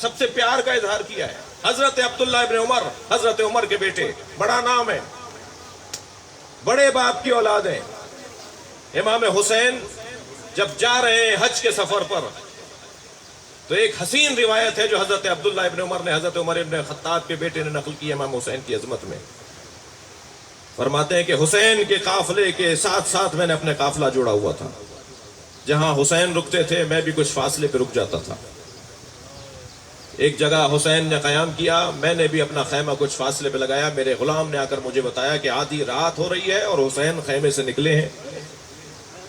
سب سے پیار کا اظہار کیا ہے۔ حضرت عبداللہ ابن عمر، حضرت عمر کے بیٹے، بڑا نام ہے، بڑے باپ کی اولاد ہیں۔ امام حسین جب جا رہے ہیں حج کے سفر پر تو ایک حسین روایت ہے جو حضرت عبداللہ ابن عمر نے حضرت عمر ابن خطاب کے بیٹے نے نقل کی امام حسین کی عظمت میں۔ فرماتے ہیں کہ حسین کے قافلے کے ساتھ ساتھ میں نے اپنے قافلہ جوڑا ہوا تھا، جہاں حسین رکتے تھے میں بھی کچھ فاصلے پہ رک جاتا تھا۔ ایک جگہ حسین نے قیام کیا، میں نے بھی اپنا خیمہ کچھ فاصلے پہ لگایا۔ میرے غلام نے آ کر مجھے بتایا کہ آدھی رات ہو رہی ہے اور حسین خیمے سے نکلے ہیں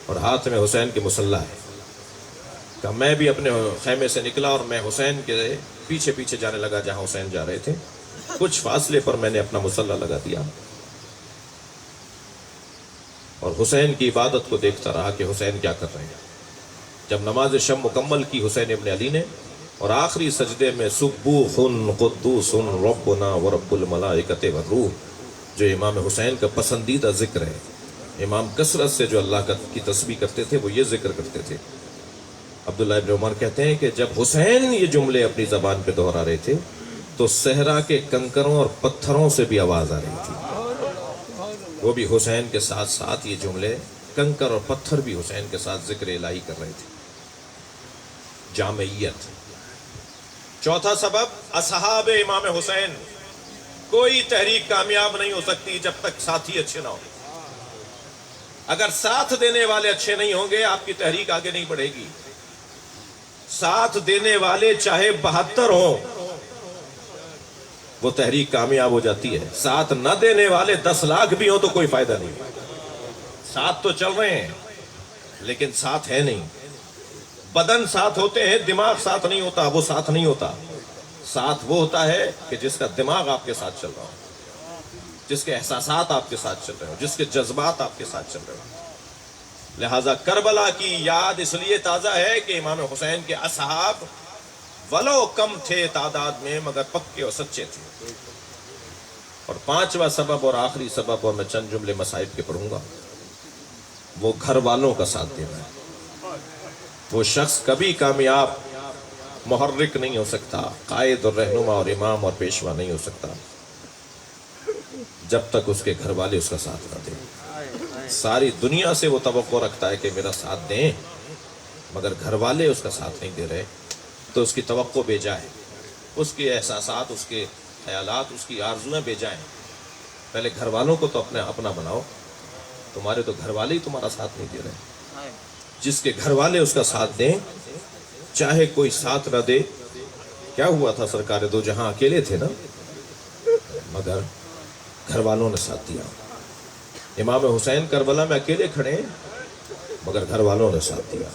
اور ہاتھ میں حسین کی مسلح ہے۔ کہ میں بھی اپنے خیمے سے نکلا اور میں حسین کے پیچھے پیچھے جانے لگا جہاں حسین جا رہے تھے۔ کچھ فاصلے پر میں نے اپنا مسلح لگا دیا اور حسین کی عبادت کو دیکھتا رہا کہ حسین کیا کر رہے ہیں۔ جب نماز شب مکمل کی حسین ابن علی نے اور آخری سجدے میں سبوح قدوس ربنا ورب الملائکۃ والروح، جو امام حسین کا پسندیدہ ذکر ہے، امام کثرت سے جو اللہ کی تسبیح کرتے تھے وہ یہ ذکر کرتے تھے۔ عبداللہ ابن عمر کہتے ہیں کہ جب حسین یہ جملے اپنی زبان پہ دہرا رہے تھے تو صحرا کے کنکروں اور پتھروں سے بھی آواز آ رہی تھی۔ وہ بھی حسین کے ساتھ ساتھ یہ جملے، کنکر اور پتھر بھی حسین کے ساتھ ذکر الہی کر رہے تھے۔ جامعیت۔ چوتھا سبب اصحاب امام حسین۔ کوئی تحریک کامیاب نہیں ہو سکتی جب تک ساتھی اچھے نہ ہوں۔ اگر ساتھ دینے والے اچھے نہیں ہوں گے آپ کی تحریک آگے نہیں بڑھے گی۔ ساتھ دینے والے چاہے 72 ہوں وہ تحریک کامیاب ہو جاتی ہے۔ ساتھ نہ دینے والے 10 لاکھ بھی ہوں تو کوئی فائدہ نہیں۔ ساتھ تو چل رہے ہیں لیکن ساتھ ہے نہیں۔ بدن ساتھ ہوتے ہیں، دماغ ساتھ نہیں ہوتا، وہ ساتھ نہیں ہوتا۔ ساتھ وہ ہوتا ہے کہ جس کا دماغ آپ کے ساتھ چل رہا ہو، جس کے احساسات آپ کے ساتھ چل رہے ہو، جس کے جذبات آپ کے ساتھ چل رہے ہو۔ لہٰذا کربلا کی یاد اس لیے تازہ ہے کہ امام حسین کے اصحاب ولو کم تھے تعداد میں مگر پکے اور سچے تھے۔ اور پانچواں سبب اور آخری سبب، اور میں چند جملے مصائب کے پڑھوں گا، وہ گھر والوں کا ساتھ دینا ہے۔ وہ شخص کبھی کامیاب محرک نہیں ہو سکتا، قائد اور رہنما اور امام اور پیشوا نہیں ہو سکتا جب تک اس کے گھر والے اس کا ساتھ نہ دیں۔ ساری دنیا سے وہ توقع رکھتا ہے کہ میرا ساتھ دیں، مگر گھر والے اس کا ساتھ نہیں دے رہے تو اس کی توقع بے جا ہے، اس کے احساسات، اس کے خیالات، اس کی آرزویں بے جا ہیں۔ پہلے گھر والوں کو تو اپنا بناؤ، تمہارے تو گھر والے ہی تمہارا ساتھ نہیں دے رہے۔ جس کے گھر والے اس کا ساتھ دیں، چاہے کوئی ساتھ نہ دے۔ کیا ہوا تھا، سرکار دو جہاں اکیلے تھے نا، مگر گھر والوں نے ساتھ دیا۔ امام حسین کربلا میں اکیلے کھڑے ہیں مگر گھر والوں نے ساتھ دیا۔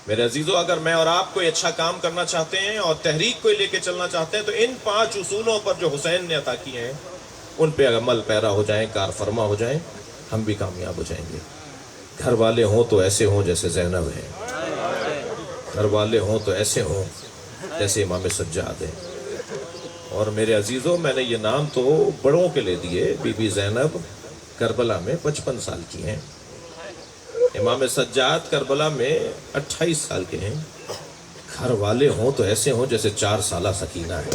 میرے عزیزو، اگر میں اور آپ کوئی اچھا کام کرنا چاہتے ہیں اور تحریک کو لے کے چلنا چاہتے ہیں تو ان 5 اصولوں پر جو حسین نے عطا کیے ہیں ان پہ عمل پیرا ہو جائیں، کار فرما ہو جائیں، ہم بھی کامیاب ہو جائیں گے۔ گھر والے ہوں تو ایسے ہوں جیسے زینب ہیں، گھر والے ہوں تو ایسے ہوں جیسے امام سجاد ہیں۔ اور میرے عزیزو، میں نے یہ نام تو بڑوں کے لے دیے۔ بی بی زینب کربلا میں 55 سال کی ہیں، امام سجاد کربلا میں 28 سال کے ہیں۔ گھر والے ہوں تو ایسے ہوں جیسے 4 سالہ سکینہ ہے،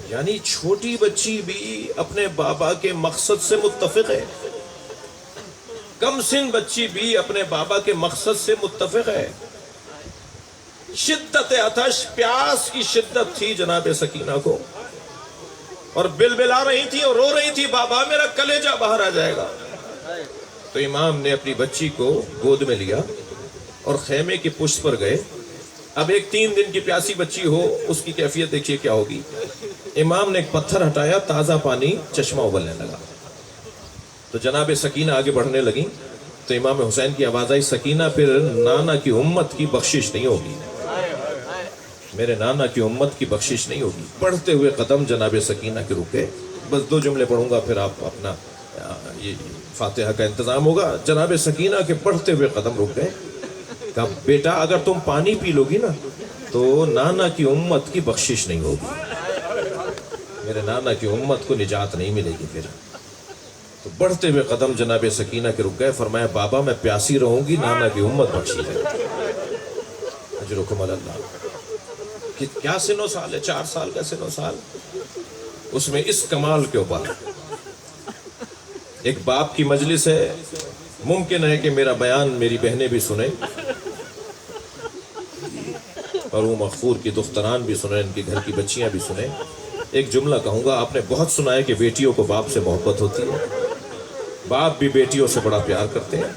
یعنی چھوٹی بچی بھی اپنے بابا کے مقصد سے متفق ہے، کم سن بچی بھی اپنے بابا کے مقصد سے متفق ہے۔ شدت آتش، پیاس کی شدت تھی جناب سکینہ کو، اور بلبلا رہی تھی اور رو رہی تھی، بابا میرا کلیجہ باہر آ جائے گا۔ تو امام نے اپنی بچی کو گود میں لیا اور خیمے کی پشت پر گئے۔ اب ایک 3 دن کی پیاسی بچی ہو، اس کی کیفیت دیکھیے کیا ہوگی۔ امام نے ایک پتھر ہٹایا، تازہ پانی چشمہ ابلنے لگا، تو جناب سکینہ آگے بڑھنے لگیں تو امام حسین کی آواز آئی، سکینہ پھر نانا کی امت کی بخشش نہیں ہوگی، میرے نانا کی امت کی بخشش نہیں ہوگی۔ بڑھتے ہوئے قدم جناب سکینہ کے رکے۔ بس 2 جملے پڑھوں گا پھر آپ اپنا یہ فاتحہ کا انتظام ہوگا۔ جناب سکینہ کے بڑھتے ہوئے قدم رک گئے، کہا بیٹا اگر تم پانی پی لو گی نا تو نانا کی امت کی بخشش نہیں ہوگی، میرے نانا کی امت کو نجات نہیں ملے گی پھر۔ تو بڑھتے ہوئے قدم جناب سکینہ کے رک گئے، فرمایا بابا میں پیاسی رہوں گی، نانا کی امت بخشی ہے، اجرکم اللہ۔ کیا سن و سال ہے، 4 سال کا سن و سال، اس میں اس کمال کے اوپر ایک باپ کی مجلس ہے، ممکن ہے کہ میرا بیان میری بہنیں بھی سنیں اور وہ مغفور کی دختران بھی سنیں، ان کے گھر کی بچیاں بھی سنیں۔ ایک جملہ کہوں گا، آپ نے بہت سنا ہے کہ بیٹیوں کو باپ سے محبت ہوتی ہے، باپ بھی بیٹیوں سے بڑا پیار کرتے ہیں۔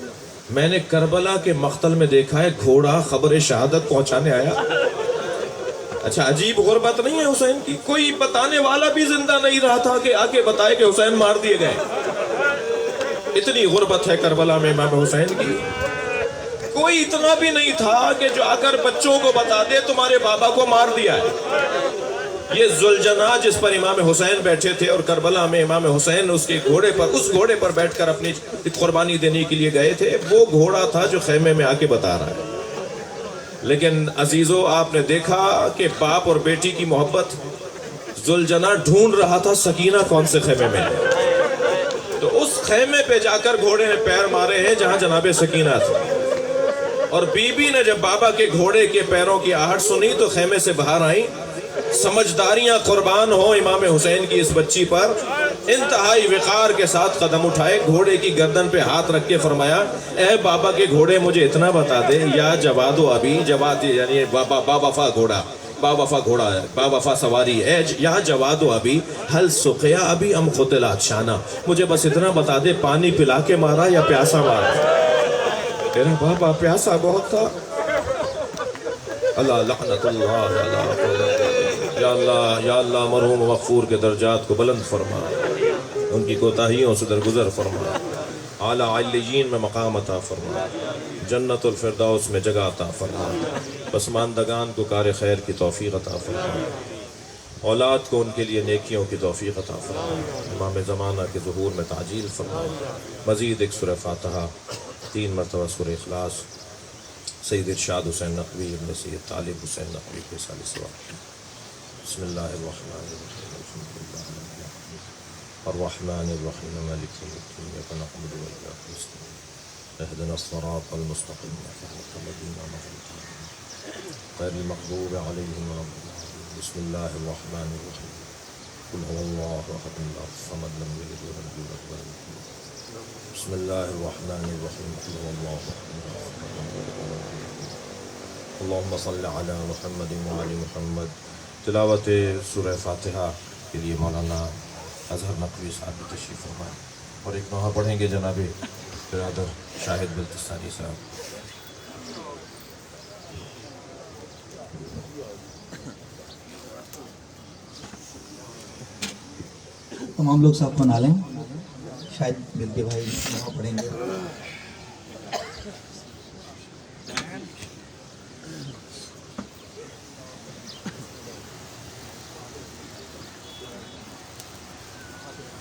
میں نے کربلا کے مقتل میں دیکھا ہے گھوڑا خبر شہادت پہنچانے آیا۔ اچھا عجیب غربت نہیں ہے حسین کی، کوئی بتانے والا بھی زندہ نہیں رہا تھا کہ آگے بتائے کہ حسین مار دیے گئے۔ اتنی غربت ہے کربلا میں امام حسین کی، کوئی اتنا بھی نہیں تھا کہ جو آ کر بچوں کو بتا دے تمہارے بابا کو مار دیا ہے۔ یہ ذوالجناح جس پر امام حسین بیٹھے تھے، اور کربلا میں امام حسین اس گھوڑے پر بیٹھ کر اپنی قربانی دینے کے لیے گئے تھے، وہ گھوڑا تھا جو خیمے میں آ کے بتا رہا ہے۔ لیکن عزیزو، آپ نے دیکھا کہ باپ اور بیٹی کی محبت، ذوالجناح ڈھونڈ رہا تھا سکینہ کون سے خیمے میں ہے، تو اس خیمے پہ جا کر گھوڑے نے پیر مارے ہیں جہاں جناب سکینہ تھی۔ اور بی بی نے جب بابا کے گھوڑے کے پیروں کی آہٹ سنی تو خیمے سے باہر آئیں۔ سمجھداریاں قربان ہوں امام حسین کی اس بچی پر، انتہائی وقار کے ساتھ قدم اٹھائے، گھوڑے کی گردن پہ ہاتھ رکھ کے فرمایا، اے بابا کے گھوڑے مجھے اتنا بتا دے، یا جواد و ابی، جواد یعنی باوفا گھوڑا، باوفا گھوڑا ہے، باوفا سواری ہے، یا جواد و ابی حل سقیا ابی ام قتل عطشانا، مجھے بس اتنا بتا دے پانی پلا کے مارا یا پیاسا مارا؟ تیرا بابا پیاسا بہت تھا۔ اللہ لعنت اللہ، یا اللہ مرحوم مغفور کے درجات کو بلند فرما، ان کی کوتاہیوں سے درگزر فرما۔ اعلیٰ علیین میں مقام عطا فرما، جنت الفردوس میں جگہ عطا فرما، پسماندگان کو کار خیر کی توفیق عطا فرما، اولاد کو ان کے لیے نیکیوں کی توفیق عطا فرما، امام زمانہ کے ظہور میں تعجیل فرما۔ مزید ایک سورہ فاتحہ، 3 مرتبہ سورہ اخلاص، سید ارشاد حسین نقوی ابن سید طالب حسین نقوی کے سال ثواب۔ بسم اللہ الرحمن الرحیم، الحمد للہ رب العالمین الرحمن الرحیم مالک یوم الدین، ایاک نعبد و ایاک نستعین، اہدنا الصراط المستقیم، صراط الذین انعمت علیہم غیر المغضوب علیہم ولا الضالین۔ بسم اللہ الرحمن الرحیم، قل هو اللہ احد اللہ الصمد لم یلد ولم یولد ولم یکن له کفوا احد۔ بسم اللہ الرحمن الرحیم، قل هو اللہ احد اللہ الصمد لم یلد ولم یولد۔ اللہم صل علی محمد وعلی محمد۔ تلاوت سورہ فاتحہ کے لیے مولانا اظہر نقوی صاحب بھی تشریف فرمائیں، اور ایک نوحہ پڑھیں گے جناب برادر شاہد بلتستانی صاحب۔ تمام لوگ ساتھ بنا لیں، شاید بلتی بھائی نوحہ پڑھیں گے۔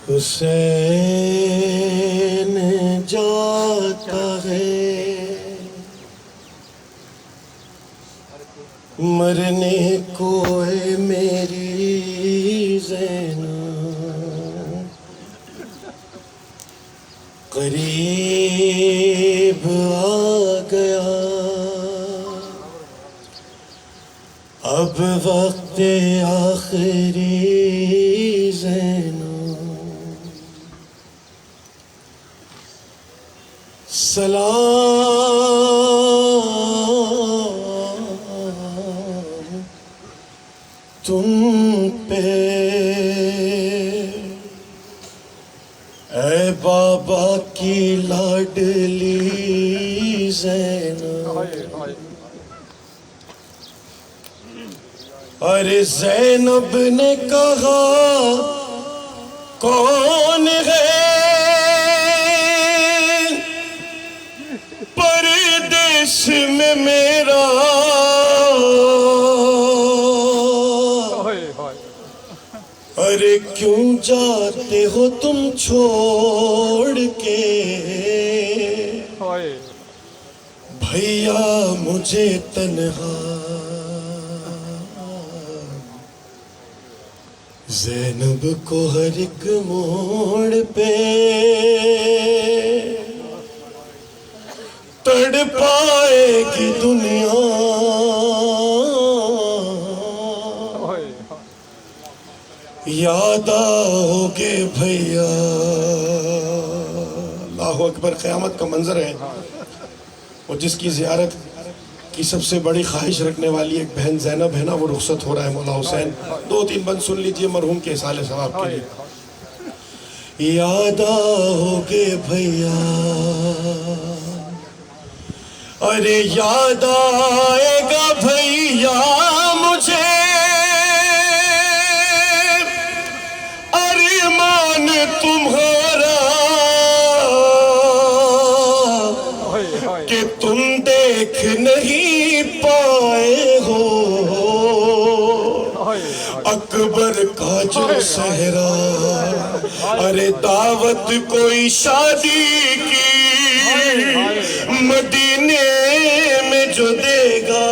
حسین جاتا ہے مرنے کو اے میری زینب، قریب آ گیا اب وقت آخری زینب، سلام تم پہ اے بابا کی لاڈلی زینب۔ ارے زینب نے کہا کون ہے پردیس میں میرا، ارے کیوں جاتے ہو تم چھوڑ کے بھیا مجھے تنہا۔ زینب کو ہر ایک موڑ پہ تڑ پائے گی دنیا، یاد آؤ گے بھیا۔ اللہ اکبر، قیامت کا منظر ہے، اور جس کی زیارت کی سب سے بڑی خواہش رکھنے والی ایک بہن زینب ہے نا، وہ رخصت ہو رہا ہے مولا حسین۔ 2-3 بند سن لیجئے مرحوم کے اصال ثواب کے لیے۔ یاد آؤ گے بھیا، ارے یاد آئے گا بھیا مجھے، ارمان تمہارا کہ تم دیکھ نہیں پائے ہو اکبر کا جو صحرا، ارے دعوت کوئی شادی کی مدینے میں جو دے گا،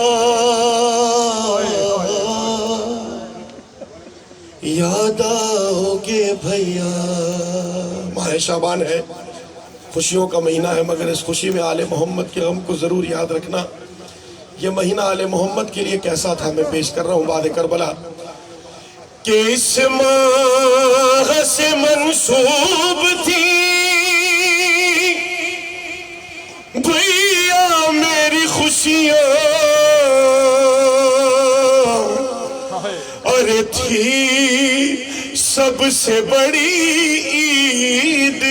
یاد آؤ گے بھیا۔ ماہ شعبان ہے، خوشیوں کا مہینہ ہے، مگر اس خوشی میں آل محمد کے غم کو ضرور یاد رکھنا۔ یہ مہینہ آل محمد کے لیے کیسا تھا، میں پیش کر رہا ہوں بعد کربلا کہ اس ماہ سے منسوب تھی بھیا میری خوشیاں، اور تھی سب سے بڑی عید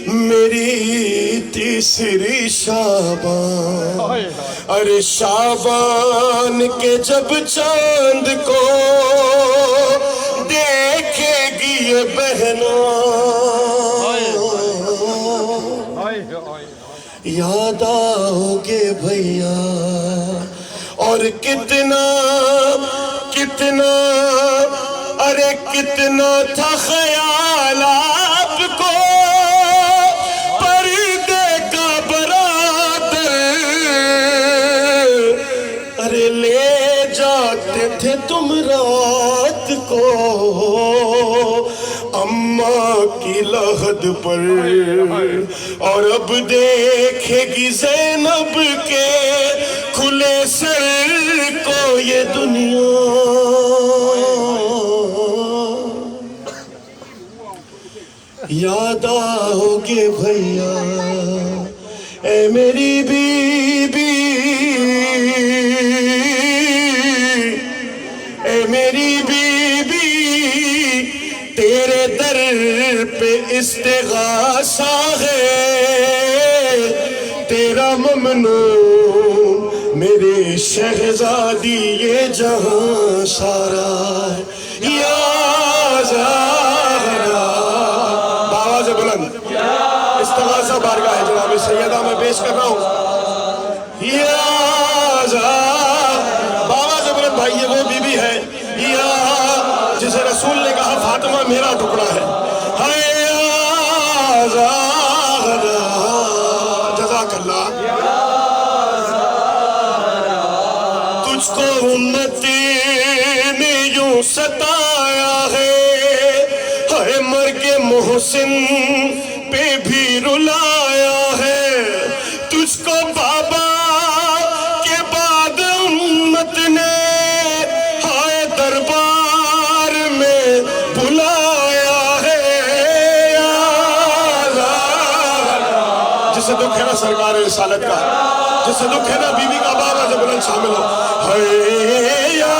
میری تیسری شعبان، ارے شعبان کے جب چاند کو دیکھے گی یہ بہنوں، یاد آؤ گے بھیا، اور کتنا کتنا ارے کتنا تھا خیال آپ کو پردے کا برادر، ارے لے جاتے تھے تم رات کو اماں کی لحد پر، اور اب دیکھے گی زینب کے کھلے سر کو یہ دنیا۔ یاد آؤ گے بھیا اے میری بی بی، اے میری بی بی، تیرے در پہ استغاثہ ہے، تیرا ممنون میرے شہزادی یہ جہاں سارا ہے۔ یا زہرا، باواز بلند، استغاثہ بارگاہ جناب سیدہ میں پیش کر رہا ہوں۔ یا زہرا، باواز بلند بھائی، یہ وہ بی بی ہے یا جسے رسول نے کہا فاطمہ میرا ٹکڑا ہے۔ یا زہرا، جزاک اللہ۔ تجھ کو امتی نے یوں ستایا ہے، ہائے مرگ محسن پہ بھی رلایا ہے، تجھ کو بابا کے بعد امت نے ہائے دربار میں بلایا ہے۔ جسے دکھ ہے نا سرکار رسالت کا، جسے دکھ ہے نا بی بی کا بابا جب بلند شامل ہو، ہے یا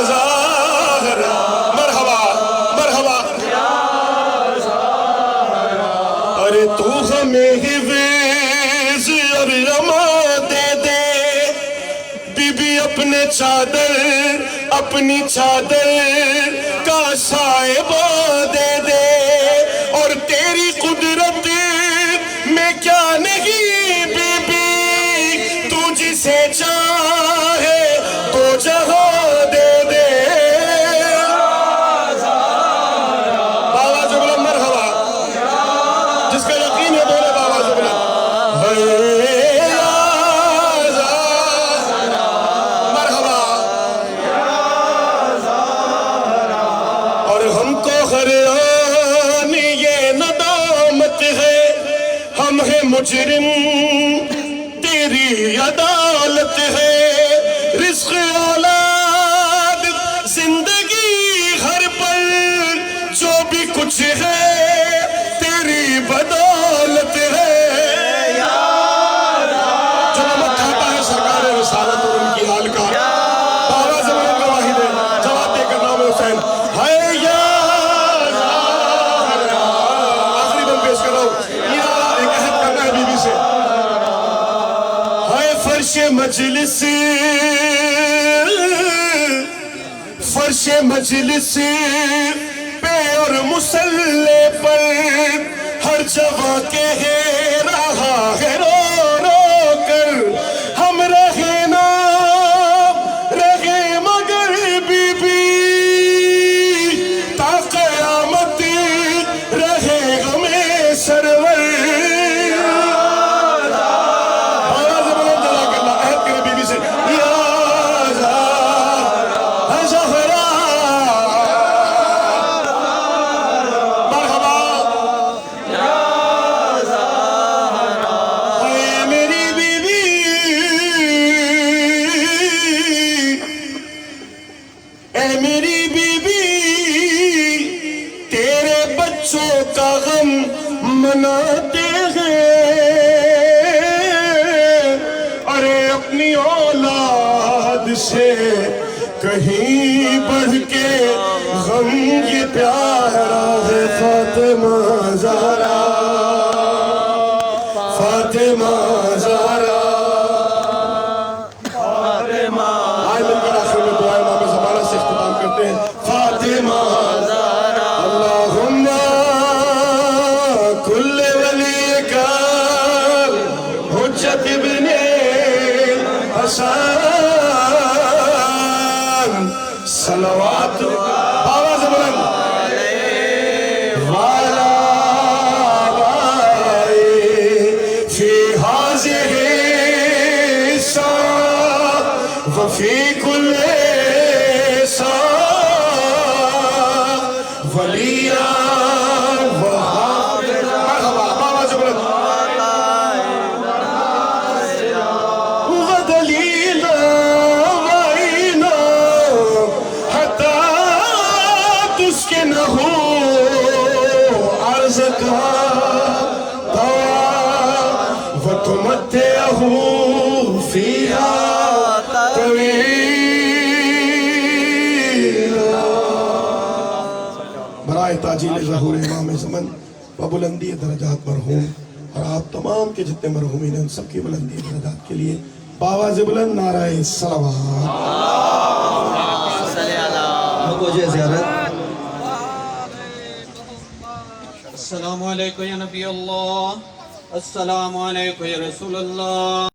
زہرا، مرحبا مرحبا۔ ارے تو ہمیں حفظ اور رما دے دے، بی بی اپنے چادر اپنی چادر کا سائبہ دے دے، اور تیری قدرت میں کیا نہیں بی بی، تو جسے چاہے تو جہاں دے دے۔ باواز بلند مرحبا، جس کا یقین ہے بولے باواز بلند۔ مرحبا۔ اور ہم کو ہر آن یہ ندامت ہے، ہم ہیں مجرم تیری عدالت ہے، رزق اولاد زندگی ہر پل جو بھی کچھ ہے تیری بدولت ہے۔ جو نمک کھاتا ہے سرکار رسالت اور ان کی حال کا، بابا زمان گواہی دے، جواب دے کر نام حسین، ہے یا زہرا۔ آخری بند پیش کر رہا ہوں، یہ ایک عہد کرنا ہے بی بی سے۔ ہے فرش مجلس، فرش مجلس پہ اور مسلح پر ہر جگہ کہہ رہا ہے رو رو کر، ہم رہے نا رہے مگر بی بی، تا قیامت رہے ہمیں سرور۔ آواز بلند جزاک اللہ، عہد کرے بی بی سے، یا زہرا مرحبا۔ اے میری بی بی، اے میری بی بی، تیرے بچوں کا غم مناتے ہیں، ارے اپنی اولاد سے کہیں بڑھ کے غم یہ پیارا ہے فاطمہ زہرا، فاطمہ زہرا۔ آئے مل کر آخر میں دعا امام زمانہ سے اختتام کرتے ہیں۔ فاطمہ زہرا، اللہم کل ولی کا وفي كل ساعة وليا وحافظا ودليلا وعينا حتى تسكنه أرزك وتمتعه فيها طويلا برائے تاجیل ظہور امام زمن و بلندی درجات مرحوم اور آپ تمام کے جتنے مرحومین ہیں ان سب کی بلندی درجات کے لیے باواز بلند نعرہ صلوات. مجھے زیارت. السلام علیکم یا نبی اللہ، السلام علیکم یا رسول اللہ.